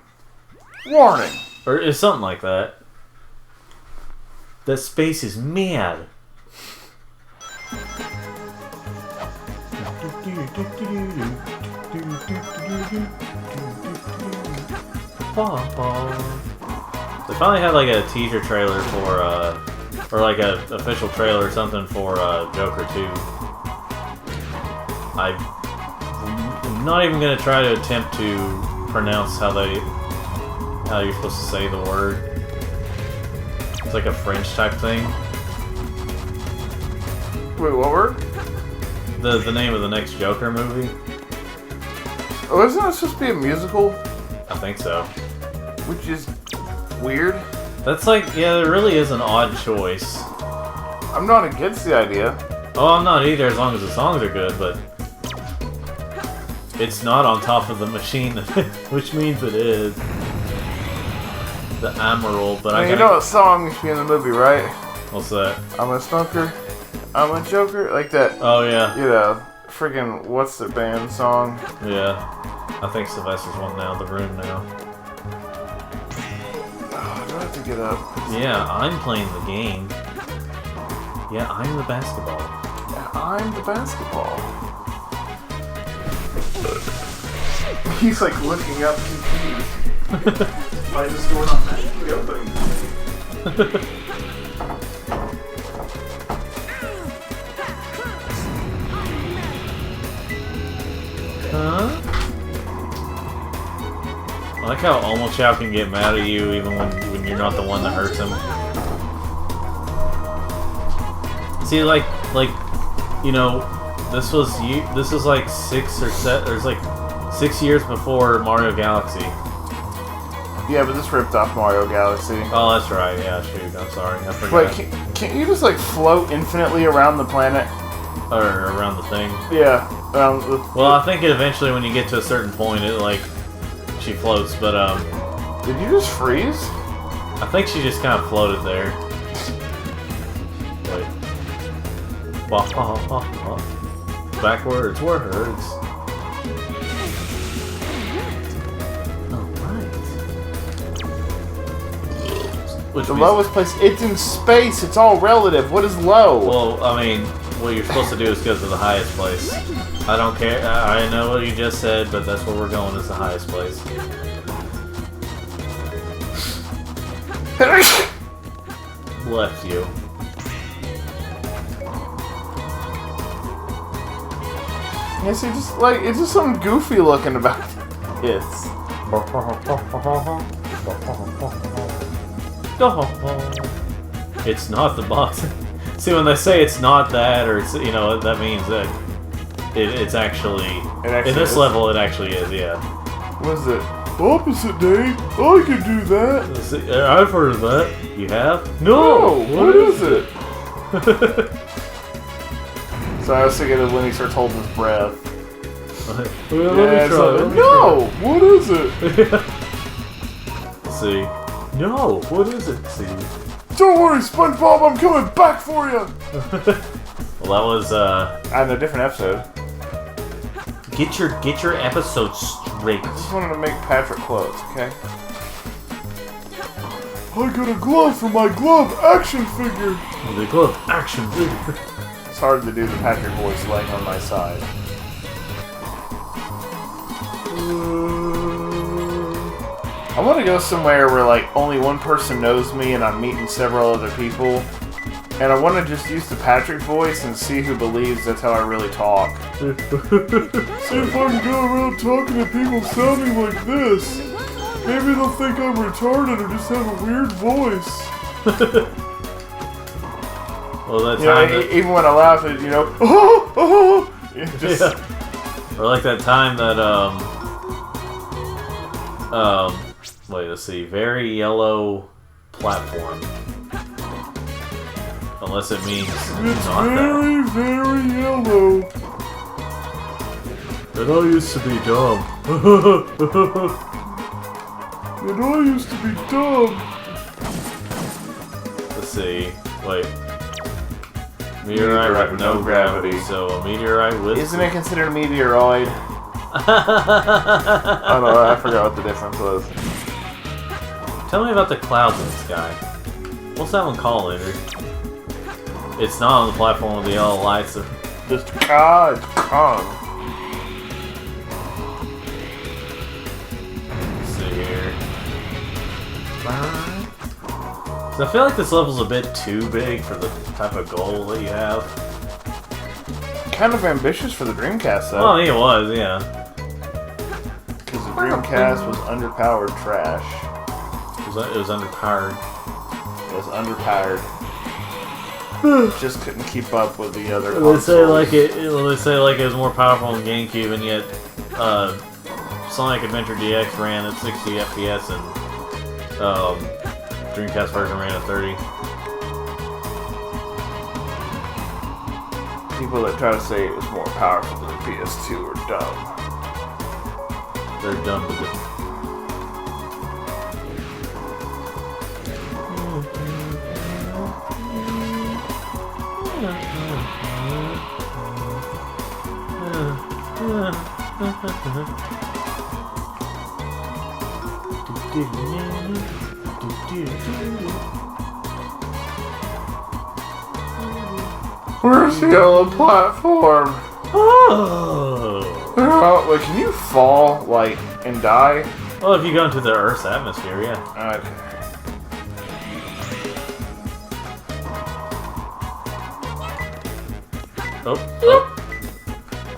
Warning. or it's something like that. That space is mad. They finally had like a teaser trailer for, or like a official trailer or something for Joker 2. I'm not even gonna try to attempt to pronounce how you're supposed to say the word. It's like a French type thing. Wait, what word? The name of the next Joker movie. Oh, isn't it supposed to be a musical? I think so. Which is weird. That's like, yeah, there really is an odd choice. I'm not against the idea. Oh, I'm not either, as long as the songs are good, but it's not on top of the machine, which means it is. The Emerald, but You know what song should be in the movie, right? What's that? I'm a smoker. I'm a joker. Like that. Oh, yeah. You know, freaking, what's the band song? Yeah. I think Sylvester's one now, the room now. Oh, do I have to get up? Yeah, I'm playing the game. Yeah, I'm the basketball. Yeah, I'm the basketball. He's like looking up confused. Why is this door not magically open? Huh? I like how Omochow can get mad at you even when you're not the one that hurts him. See, like, you know, this was like 6 or 7, there's like 6 years before Mario Galaxy. Yeah, but this ripped off Mario Galaxy. Oh, that's right. Yeah, shoot. I'm sorry. I forgot. Wait, can't you just like float infinitely around the planet? Or around the thing. Yeah. Well, I think eventually when you get to a certain point, it like she floats. But did you just freeze? I think she just kind of floated there. Wait. Backwards words. The lowest place. It's in space. It's all relative. What is low? Well, I mean, what you're supposed to do is go to the highest place. I don't care. I know what you just said, but that's where we're going. Is the highest place. Left you. Yeah, see, just like it's just something goofy looking about it. It's not the boss. See, when they say it's not that, or it's, you know, that means that it's actually in this level. It actually is. Yeah. What is it? Opposite day. I can do that. See, I've heard of that. You have? No. What is it? So I was thinking of when he starts holding his breath. Well, let me try. No. What is it? See. No. What is it? See. Don't worry, SpongeBob. I'm coming back for you. Well, that was on a different episode. Get your episode straight. I just wanted to make Patrick close, okay? I got a glove for my glove action figure. The glove action figure. It's hard to do the Patrick voice laying on my side. I want to go somewhere where like only one person knows me and I'm meeting several other people. And I want to just use the Patrick voice and see who believes that's how I really talk. See if I can go around talking to people sounding like this. Maybe they'll think I'm retarded or just have a weird voice. Well, that You know, time that, even when I laugh, it, you know, oh, it just or like that time that wait, let's see, very yellow platform. Unless it means it's not very, that. very yellow. It all used to be dumb. It all used to be dumb. Let's see. Wait. Meteorite with no gravity. So a meteorite with. Isn't it considered a meteoroid? I don't know. I forgot what the difference was. Tell me about the clouds in the sky. What's that one called, Andrew? It's not on the platform with the yellow lights. Just it's Kong. Let's see here. So I feel like this level's a bit too big for the type of goal that you have. Kind of ambitious for the Dreamcast, though. Well, I think it was, yeah. Because the Dreamcast was underpowered trash. It was underpowered. It was underpowered. Just couldn't keep up with the other They consoles. say like it was more powerful on GameCube, and yet Sonic Adventure DX ran at 60 FPS, and Dreamcast version ran at 30. People that try to say it was more powerful than the PS2 are dumb. They're dumb with it. Where's the yellow platform? Oh! Oh, wait, can you fall, like, and die? Well, if you go into the Earth's atmosphere, yeah. Okay. Oh, oh,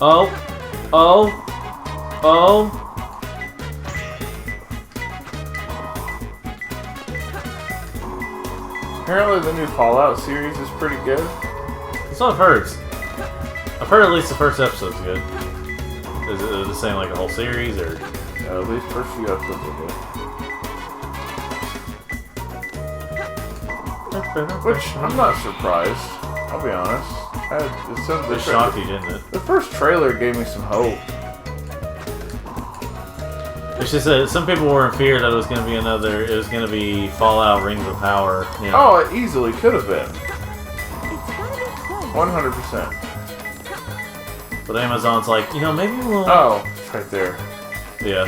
oh, oh, oh. Apparently the new Fallout series is pretty good. That's what I've heard. I've heard at least the first episode's good. Is it the same like a whole series, or? At least first few episodes are good. Which, I'm not surprised. I'll be honest. It shocked you, didn't it? The first trailer gave me some hope. It's just that some people were in fear that it was going to be Fallout Rings of Power. You know. Oh, it easily could have been. It's gotta be close. 100%. But Amazon's like, maybe we'll... Oh, it's right there. Yeah.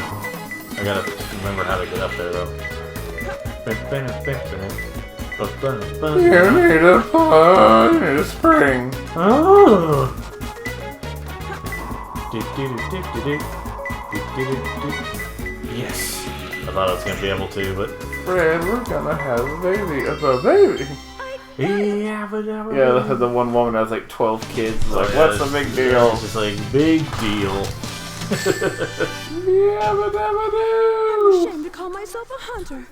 I gotta remember how to get up there, though. You need a fun, you need a spring. Oh! Yes. I thought I was going to be able to, but... Fred, we're gonna have a baby. A baby. Yeah, Yeah, the one woman has like 12 kids. It's like, what's the big deal? It's just like, big deal. I'm ashamed to call myself a hunter.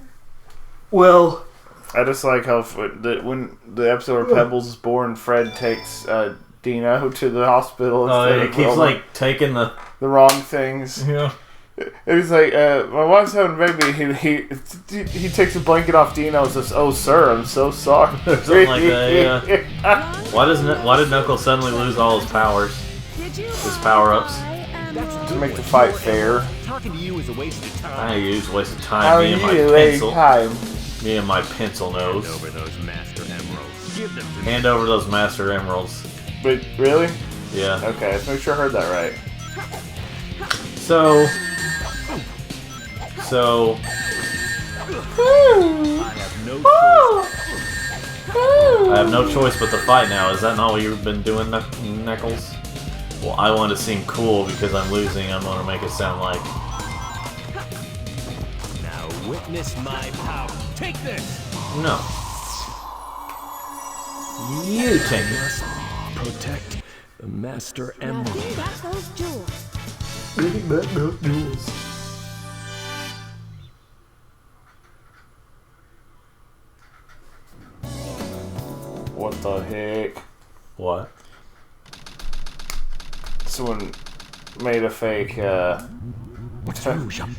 Well... I just like how when the episode where Pebbles is born, Fred takes Dino to the hospital. Oh, yeah, it keeps like taking the wrong things. Yeah. It's like my wife's having a baby. He takes a blanket off Dino and says, "Oh, sir, I'm so sorry." Or something like that. Yeah. Why did Knuckles suddenly lose all his powers? His power-ups? To make the fight fair. Talking to you is a waste of time. I use a waste of time. Me and my pencil. Me and my pencil nose. Hand over those master emeralds. Give them to me. Hand over those master emeralds. Wait, really? Yeah. Okay, let's make sure I heard that right. So. I have no choice. I have no choice but to fight now. Is that not what you've been doing, Knuckles? Well, I want to seem cool because I'm losing. I'm going to make it sound like... Now witness my power. Take this! No. You take it. Protect the master Now emerald. bring back those jewels. Bring back those jewels. What the heck? What? Someone made a fake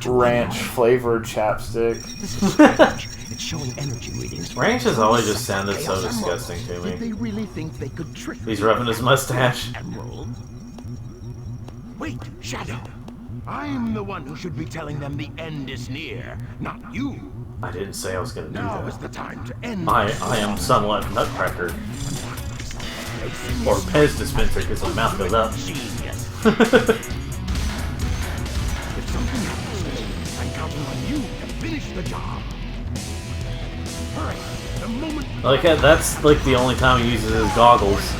ranch flavored chapstick. This is strange. It's showing energy readings. Ranch has always just sounded so disgusting to Did they me. really think they could trick He's me? rubbing his mustache. Emerald? Wait, Shadow. I'm the one who should be telling them the end is near, not you. I didn't say I was gonna do Now is that. the time to end. I am somewhat Nutcracker. Or Pez dispenser because my mouth goes up. Genius. If something happens, I'm counting on you to finish the job. Hurry, the moment. Like that's like the only time he uses his goggles.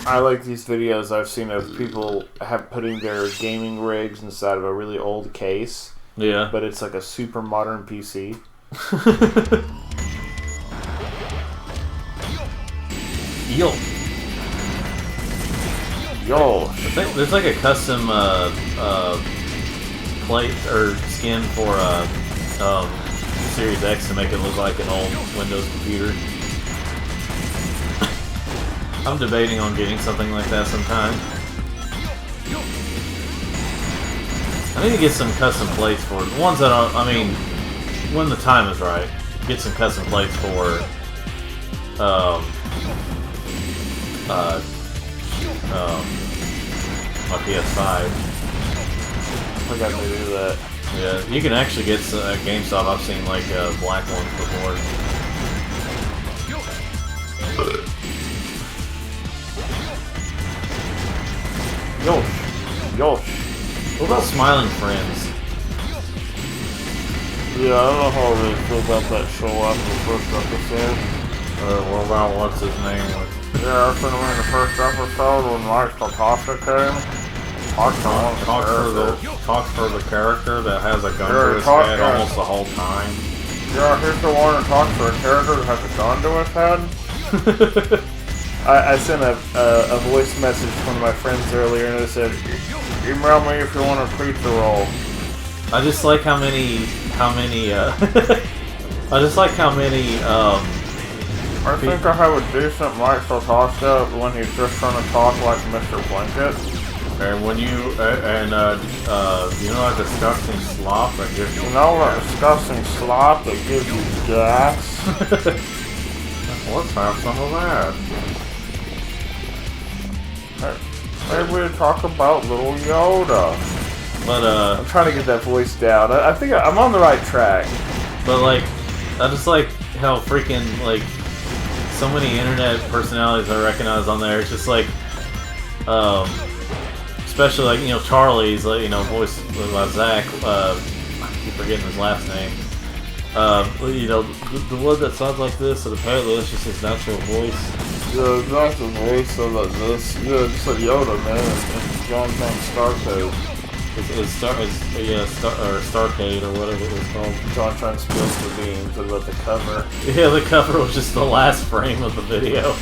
I like these videos I've seen of people putting their gaming rigs inside of a really old case, Yeah. but it's like a super modern PC. Yo. Yo, I think there's like a custom plate or skin for Series X to make it look like an old Windows computer. I'm debating on getting something like that sometime. I need to get some custom plates for it. Ones that are, I mean, when the time is right, get some custom plates for my PS5. I got to do that. Yeah, you can actually get at GameStop. I've seen like black ones before. Yosh. What about Smiling Friends? Yeah, I don't know how I really feel about that show after the first episode. What about what's his name? Yeah, I think in the first episode when Mike Latasha came, Talks for the character that has a gun Yeah, to his talk head to him. almost the whole time. Yeah, here's the one that talks for a character that has a gun to his head. I sent a voice message to one of my friends earlier and it said, email me if you want a pizza roll. I just like how many I just like how many I think I have a decent Mike Latasha when he's just trying to talk like Mr. Blanket. and when you you know that disgusting slop that gives you You know that disgusting slop that gives you gas? let's have some of that. Maybe we talk about little Yoda. But I'm trying to get that voice down. I think I'm on the right track. But like, I just like how freaking like so many internet personalities I recognize on there. It's just like, especially like Charlie's like voiced by Zach. I keep forgetting his last name. The one that sounds like this, and apparently that's just his natural voice. Yeah, it's not the voice of like this. Yeah, just like Yoda, man. And John's name Starcode. Starcade or whatever it was called. John trying to spill the beans about the cover. Yeah, the cover was just the last frame of the video.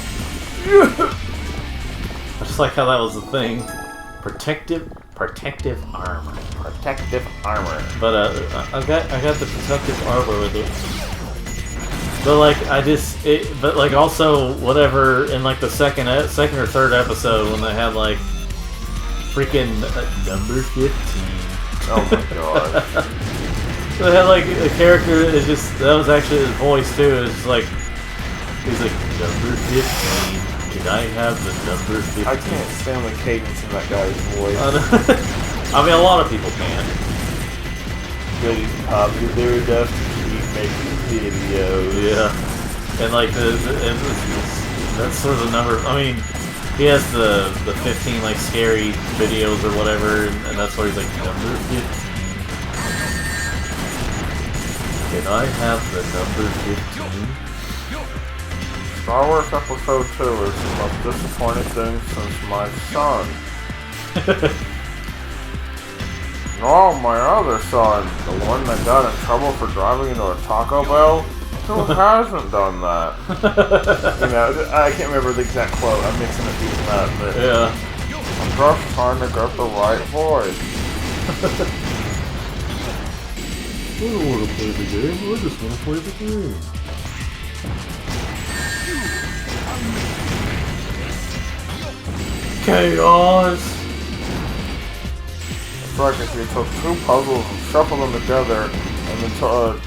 I just like how that was the thing. Protective armor. Protective armor. But I got the protective armor with it. But like but like also whatever in like the second or third episode when they had like freaking number 15. Oh my god. They had like a character that is just that was actually his voice too. It's like he's like number 15. Can I have the number 15? I can't stand the cadence in that guy's voice. I mean, a lot of people can. But he's popular enough to keep making videos. Yeah, and like that's sort of the number. I mean, he has the 15 like scary videos or whatever, and that's where he's like number 15. Can I have the number 15? Star Wars Episode 2 is the most disappointing thing since my son. No, my other son, the one that got in trouble for driving into a Taco Bell, who hasn't done that? I can't remember the exact quote. I'm mixing a few up, but Yeah. I'm just trying to get the right voice. I don't want to play the game. I just want to play the game. Chaos! Practically took 2 puzzles and shuffled them together, and then told a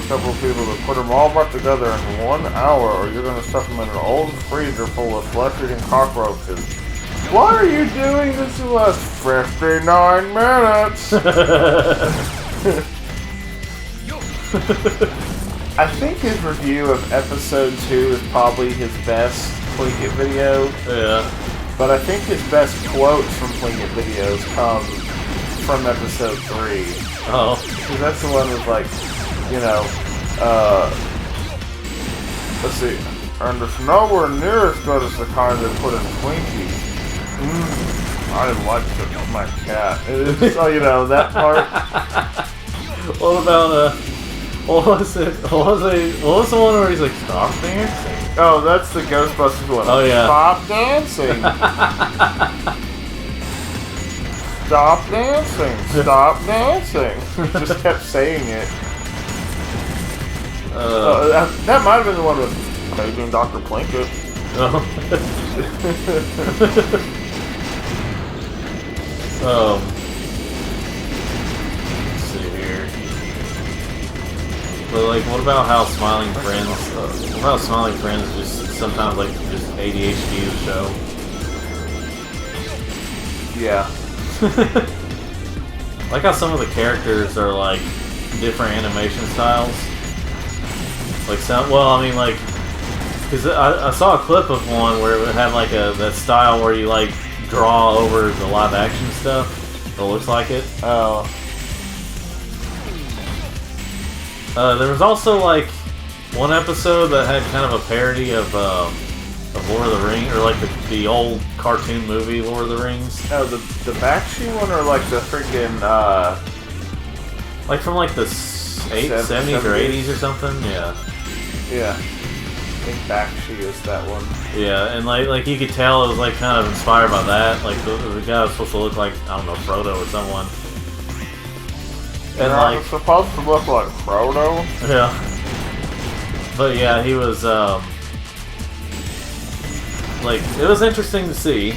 couple of people to put them all back together in 1 hour, or you're going to stuff them in an old freezer full of flesh-eating cockroaches. Why are you doing this to us? 59 minutes! I think his review of episode 2 is probably his best Plinkett video. Yeah. But I think his best quotes from Plinkett videos come from episode 3. Oh. Because that's the one with, like, you know, let's see. And it's nowhere near as good as the kind they put in Twinkies. I didn't like it with my cat. So, you know, that part. What about, what was it? What was the one where he's like, stop dancing? Oh, that's the Ghostbusters one. Oh, yeah. Stop dancing. Stop dancing. Stop dancing. Just kept saying it. That might have been the one with Paging Dr. Plinkett. Oh. Let's see here. But like, what about how Smiling Friends? What about Smiling Friends just sometimes like just ADHD the show? Yeah. Like how some of the characters are like different animation styles. Like some, well, I mean like, because I saw a clip of one where it had like that style where you like draw over the live action stuff. It looks like it. Oh. There was also like one episode that had kind of a parody of Lord of the Rings, or like the old cartoon movie Lord of the Rings. Oh, the Bakshi one, or like the freaking like from like the 70s or 80s or something. Yeah. Yeah. I think Bakshi is that one. Yeah, and like you could tell it was like kind of inspired by that. Like the guy was supposed to look like, I don't know, Frodo or someone. And like, it's supposed to look like Frodo. Yeah. But yeah, he was like, it was interesting to see.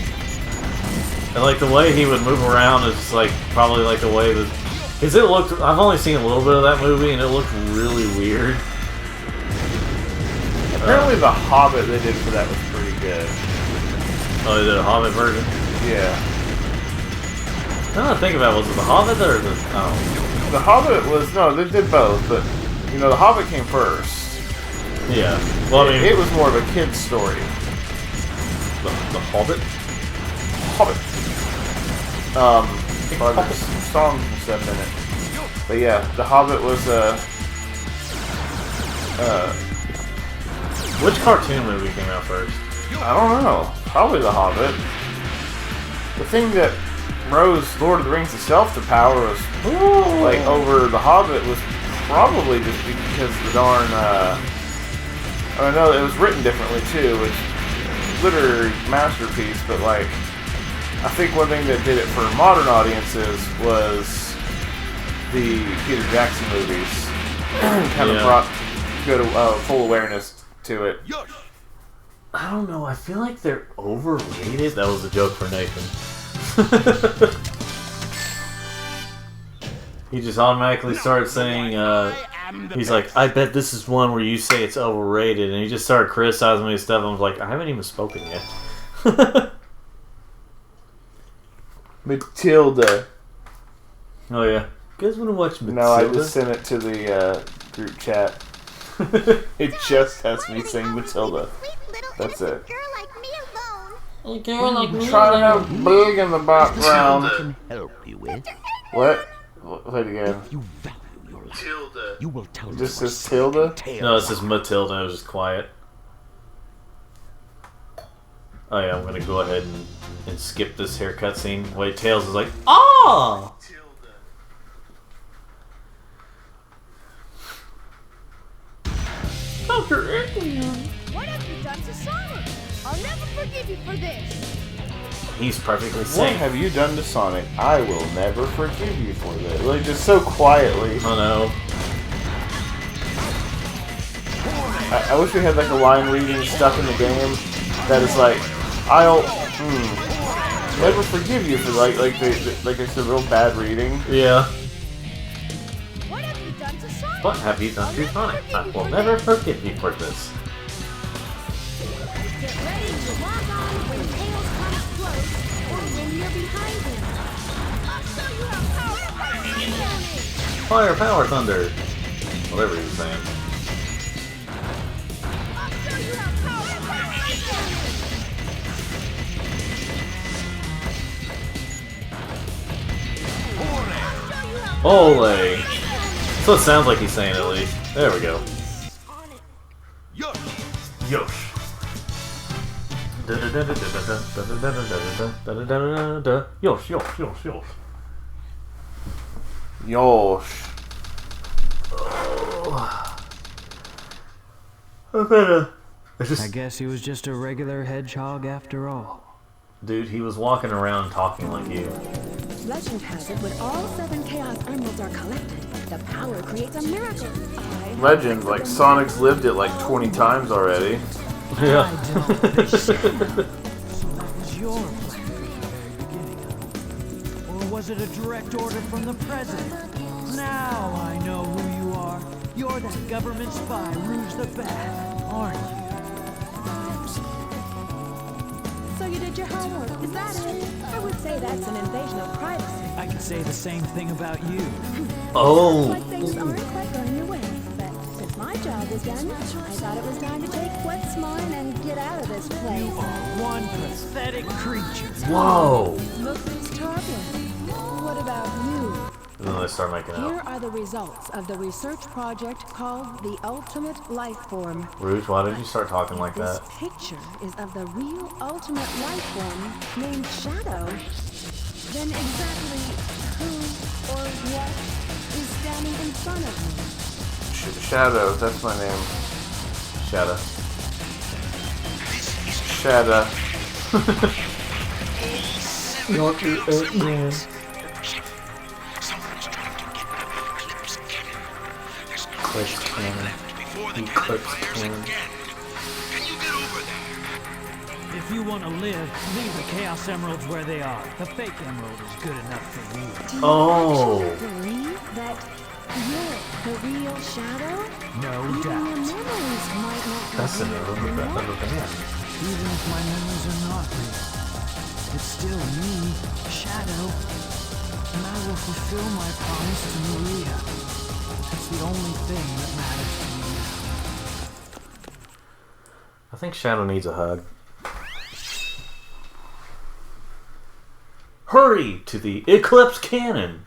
And like the way he would move around is like probably like the way that, because it looked, I've only seen a little bit of that movie and it looked really weird. Apparently the Hobbit they did for that was pretty good. Oh, they did a Hobbit version? Yeah. Now that I think about it, was it the Hobbit or the, oh. The Hobbit was, no, they did both, but, you know, the Hobbit came first. Yeah. Well, I mean, it was more of a kid's story. The Hobbit? Hobbit. But there's some songs and stuff in it. But yeah, the Hobbit was, which cartoon movie came out first? I don't know. Probably the Hobbit. The thing that rose Lord of the Rings itself to power was, like, over the Hobbit was probably just because the darn, I know it was written differently too, it's a literary masterpiece, but like, I think one thing that did it for modern audiences was the Peter Jackson movies. Kind of brought good full awareness to it. I don't know, I feel like they're overrated. That was a joke for Nathan. He just automatically started saying, he's like, I bet this is one where you say it's overrated, and he just started criticizing me and stuff, and I was like, I haven't even spoken yet. Matilda. Oh yeah. You guys want to watch Matilda? No, I just sent it to the group chat. It just has me saying Matilda. That's it. A girl like me. Try to have big in the background. Can help you with. What? Play it again. You value your life. Tilda. You will tell Just me says Tilda? No, it says Matilda. It was just quiet. Oh yeah, I'm gonna go ahead and skip this haircut scene. Wait, Tails is like, ah! Dr. Eggman. What have you done to Sonic? I'll never forgive you for this. He's perfectly What safe. have you done to Sonic? I will never forgive you for this. Like, just so quietly. Oh no. I wish we had like a line reading stuff in the game that is like, I'll never forgive you for like it's a real bad reading. Yeah. What have you done to Sonic? What have you done to Sonic? I will never forgive you for this. Get ready to lock on when Tails comes close or when you're behind him. I'll show you how powerful I am. Fire, power, thunder. Whatever he was saying. I'll show you how powerful I am. Ole! So it sounds like he's saying at least. There we go. Yosh. Yosh. Yosh, yosh, yosh, yosh. Yosh. I guess he was just a regular hedgehog after all. Dude, he was walking around talking like you. Legend has it when all 7 Chaos Emeralds are collected, the power creates a miracle. Legend, like Sonic's lived it like 20 times already. Yeah. I don't think so. So that was your plan from the very beginning, huh? Or was it a direct order from the president? Now I know who you are. You're that government spy, Rouge the Bat, aren't you? So you did your homework, is that it? I would say that's an invasion of privacy. I could say the same thing about you. Oh! Like things aren't quite going your way, but since my job is done, I thought it was time to take what's mine and get out of this place. You are one pathetic creature. Whoa! Look who's talking. What about you? And then they start making Here out. are the results of the research project called the Ultimate Life Form. Rouge, why did you start talking like This that? picture is of the real ultimate life form named Shadow. Then exactly who or what is standing in front of me? Shadow, that's my name. Shadow. Shadow. Eclipse cannon. Eclipse cannon. If you want to live, leave the Chaos Emeralds where they are. The fake emerald is good enough for you. Do you Oh. actually believe that you're the real Shadow? No Even your doubt. memories might not be That's the name real of the anymore. band. Even if my memories are not real, it's still me, Shadow. And I will fulfill my promise to Maria. It's the only thing that matters to me now. I think Shadow needs a hug. Hurry to the Eclipse Cannon!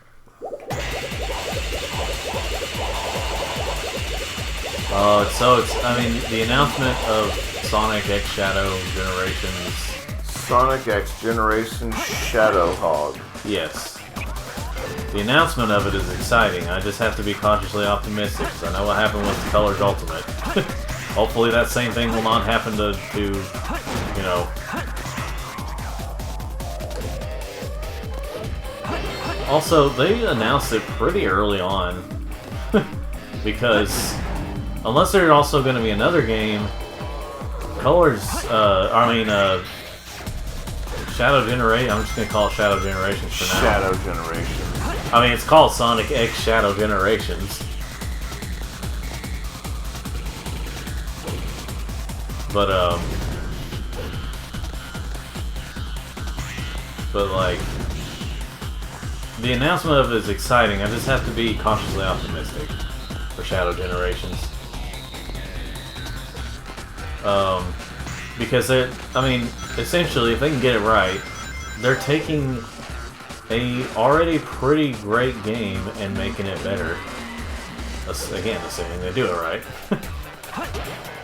I mean, the announcement of Sonic X Shadow Generations. Sonic X Generation Shadow Hog. Yes. The announcement of it is exciting. I just have to be cautiously optimistic because I know what happened with the Colors Ultimate. Hopefully that same thing will not happen to you know... Also, they announced it pretty early on. Because unless there's also going to be another game, Shadow Generation, I'm just going to call it Shadow Generations for now. Shadow Generation. I mean, it's called Sonic X Shadow Generations. But like, the announcement of it is exciting. I just have to be cautiously optimistic for Shadow Generations. Because essentially, if they can get it right, they're taking a already pretty great game and making it better. Again, assuming they do it right.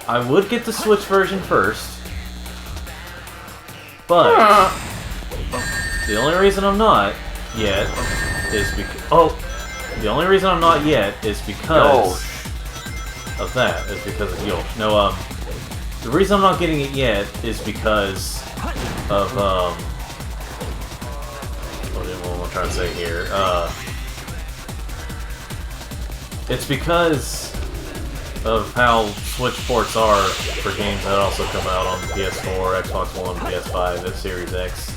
I would get the Switch version first, but the only reason I'm not yet is because of that. Is because of Yosh. No, the reason I'm not getting it yet is because of what am I trying to say here? It's because of how Switch ports are for games that also come out on PS4, Xbox One, PS5, and Series X.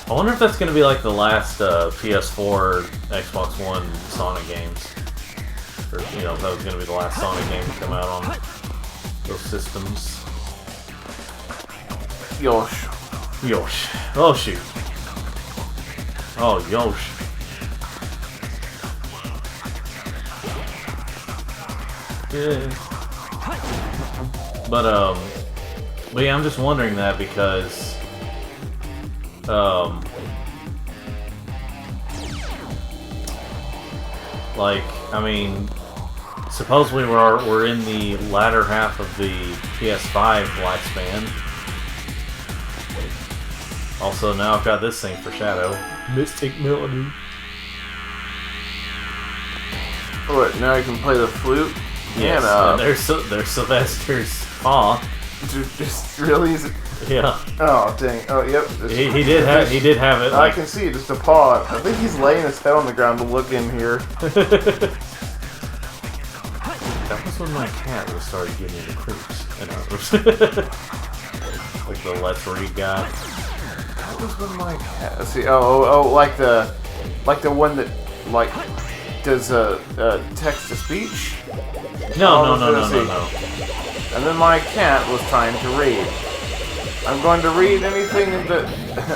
I wonder if that's going to be like the last PS4, Xbox One Sonic games. Or, you know, if that was going to be the last Sonic game to come out on those systems. Yosh. Yosh. Oh, shoot. Oh, Yosh. Yeah. But yeah, I'm just wondering that because, like, I mean, supposedly we're in the latter half of the PS5 lifespan. Also, now I've got this thing for Shadow. Mystic Melody. What, now I can play the flute? Yes, and there's Sylvester's paw. Just really? Yeah. Oh, dang. Oh, yep. He did have it. I can see just a paw. I think he's laying his head on the ground to look in here. That was when my cat was started getting into creeps. Like the Let's Read guy. That was when my cat. Let's see. Oh, like the one that like does text to speech. No. And then my cat was trying to read. I'm going to read anything that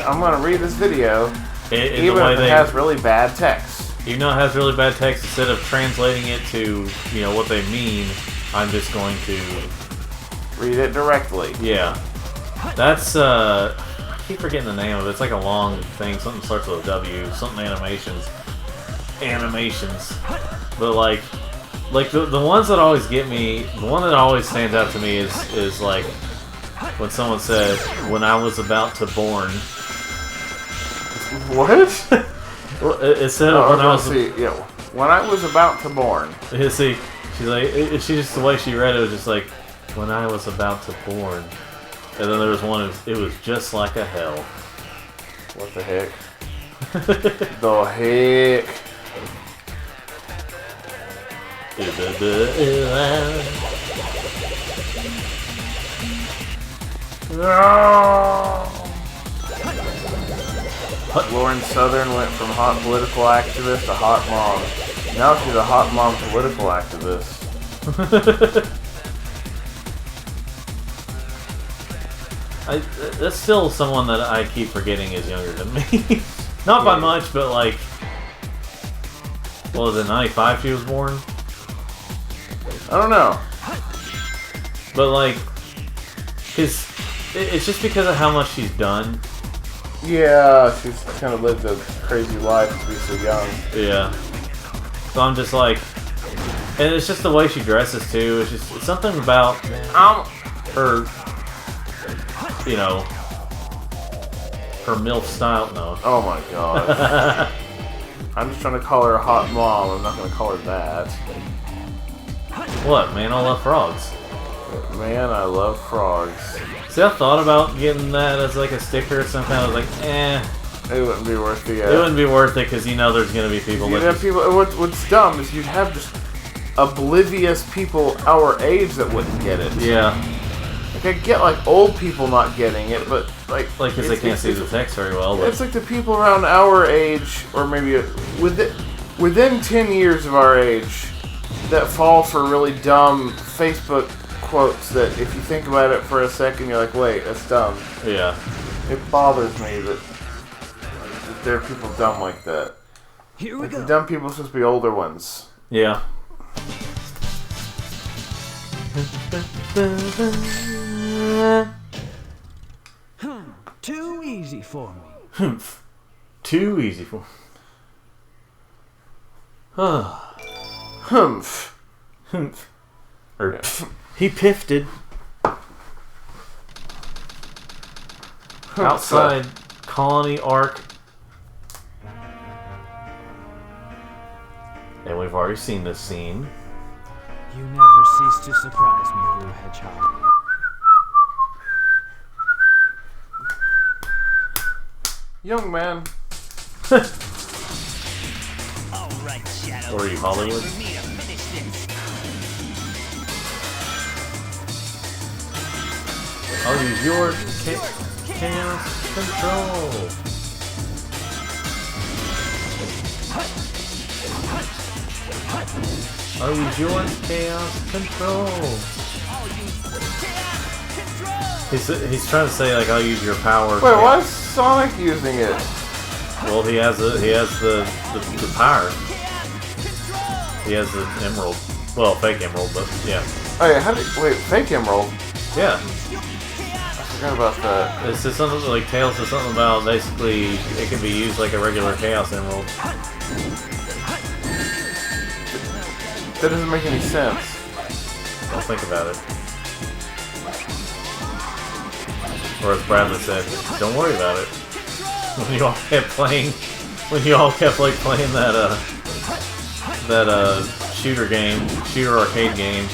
I'm going to read this video, even if it has really bad text. Even though it has really bad text, instead of translating it to, you know, what they mean, I'm just going to read it directly. Yeah, that's I keep forgetting the name of it. It's like a long thing. Something starts with a W. Something animations. But like the ones that always get me, the one that always stands out to me is like when someone said, "When I was about to born." What? Well, it said when I was. When I was about to born. See, she's like, she just the way she read it was just like, "When I was about to born," and then there was one. It was just like a hell. What the heck? The heck. Lauren Southern went from hot political activist to hot mom. Now she's a hot mom political activist. That's still someone that I keep forgetting is younger than me. Not by much, but like, what was it, 95 she was born? I don't know. But like, it's just because of how much she's done. Yeah, she's kind of lived a crazy life to be so young. Yeah. So I'm just like, and it's just the way she dresses too. It's something about her, you know, her MILF style. No. Oh my god. I'm just trying to call her a hot mom. I'm not going to call her that. What, man? I love frogs. Man, I love frogs. See, I thought about getting that as like a sticker or something. I was like, eh. It wouldn't be worth it. It wouldn't be worth it because you know there's going to be people. You'd have people. What's dumb is you'd have just oblivious people our age that wouldn't get it. Yeah. Like I get like old people not getting it, but like because they can't see the text very well. But it's like the people around our age, or maybe within 10 years of our age, that fall for really dumb Facebook quotes that if you think about it for a second, you're like, wait, that's dumb. Yeah. It bothers me that there are people dumb like that. Here we go. The dumb people are supposed to be older ones. Yeah. Too easy for me. Too easy for me. Humph. Humph. Or he piffed. Outside Colony Arc. And we've already seen this scene. You never cease to surprise me, Blue Hedgehog. Young man. Alright, Shadow. Or are you Hollywood? I'll use your chaos control. I'll use your chaos control. He's trying to say like I'll use your power. Wait, why is Sonic using it? Well, he has the power. He has the emerald. Well, fake emerald, but yeah. Oh yeah, wait, fake emerald? Yeah. I forgot about that. It's just something like Tails says something about basically it can be used like a regular Chaos Emerald. That doesn't make any sense. Don't think about it. Or as Bradley said, don't worry about it. When you all kept playing that shooter arcade game,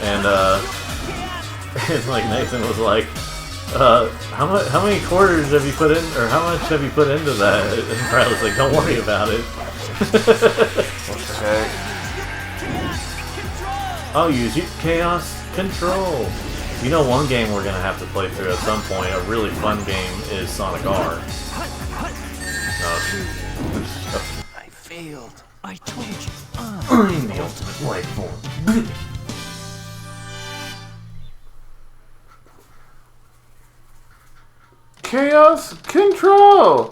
and like Nathan was like, how many quarters have you put in, or how much have you put into that? And Bradley's like, don't worry about it. What the heck? I'll use you Chaos Control. You know, one game we're gonna have to play through at some point, a really fun game, is Sonic R. I failed. I told you. I'm the ultimate life form. Chaos Control!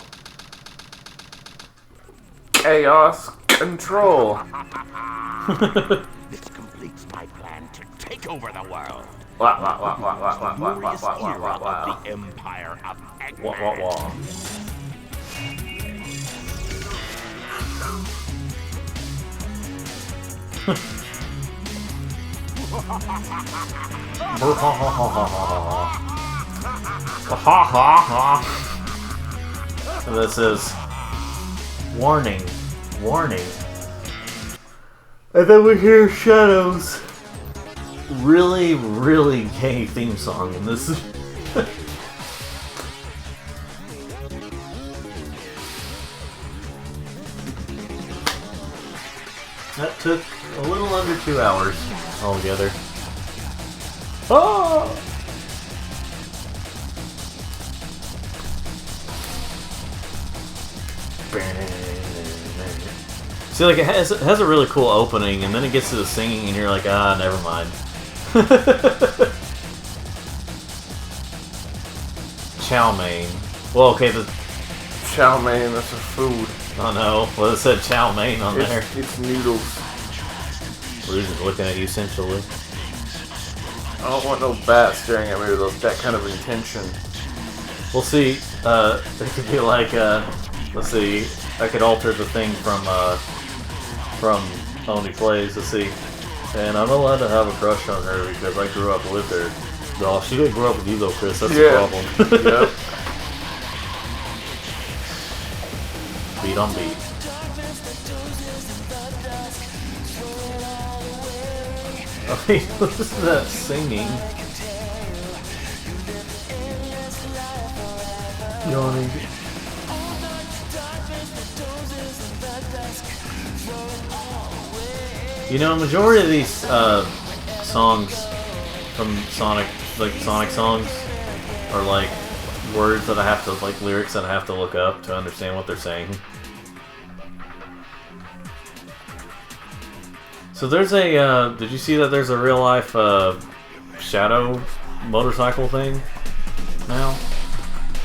Chaos Control! This completes my plan to take over the world. Wah. Glorious era of the Empire of Eggman. Wah. And this is warning. And then we hear Shadow's really gay theme song, and this is that took a little under 2 hours altogether. Oh! See, like, it has a really cool opening, and then it gets to the singing, and you're like, ah, never mind. Chow mein. Well, okay, the Chow mein, that's a food. oh no, well, it said chow mein on there. It's noodles. We're just looking at you sensually. I don't want no bat staring at me with that kind of intention. We'll see. It could be like, let's see. I could alter the thing from Only Plays. Let's see. And I'm allowed to have a crush on her because I grew up with her. No, she didn't grow up with you though, Chris. That's the problem. Yep. Beat on beat. I mean, listen to that singing. Yawning. You know, majority of these songs from Sonic, like Sonic songs, are like words that I have to, like lyrics that I have to look up to understand what they're saying. So there's a, did you see that there's a real life Shadow motorcycle thing now?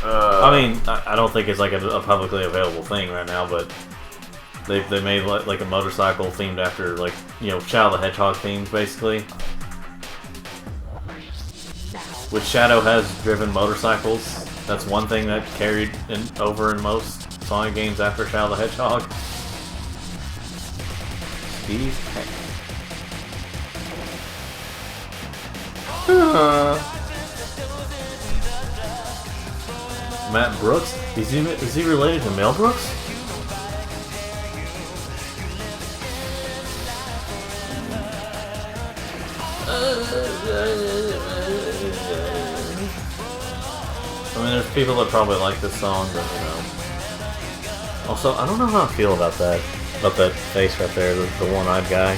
I mean, I don't think it's like a publicly available thing right now, but they made like a motorcycle themed after, like, you know, Shadow the Hedgehog themed, basically. Which Shadow has driven motorcycles. That's one thing that carried over in most Sonic games after Shadow the Hedgehog. Steve Peck. Matt Brooks? Is he related to Mel Brooks? I mean, there's people that probably like this song, but, you know. Also, I don't know how I feel about that. About that face right there, the one-eyed guy.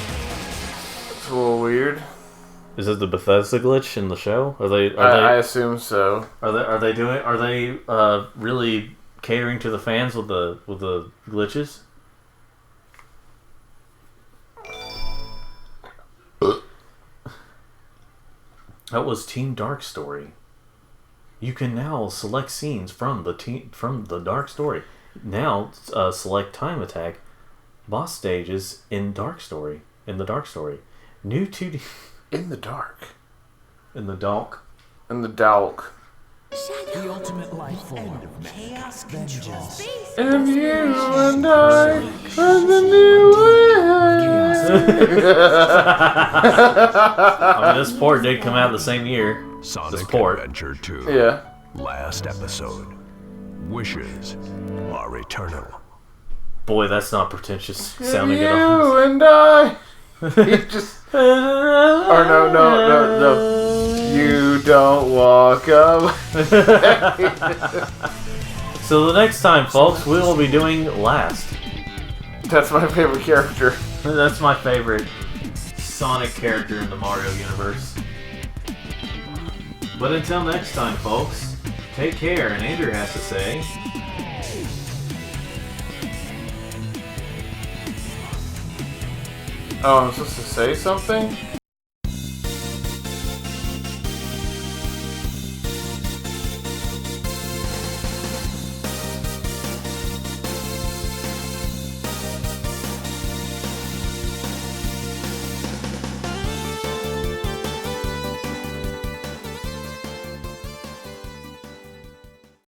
It's a little weird. Is it the Bethesda glitch in the show? I assume so. Are they really catering to the fans with the glitches? That was Team Dark Story. You can now select scenes from the Dark Story. Now select Time Attack, boss stages in Dark Story. In the Dark Story, new 2D. In the dark. In the dark. In the dalk. The ultimate life form. Chaos control. And you and I are the new I mean, this port did come out the same year. Sonic This port. Adventure 2. Yeah. Last episode. Wishes are eternal. Boy, that's not pretentious And sounding you at all. and I. He just. Or no. You don't walk up. So the next time, folks, we will be doing Last. That's my favorite character. That's my favorite Sonic character in the Mario universe. But until next time, folks, take care, and Andrew has to say... Oh, I'm supposed to say something?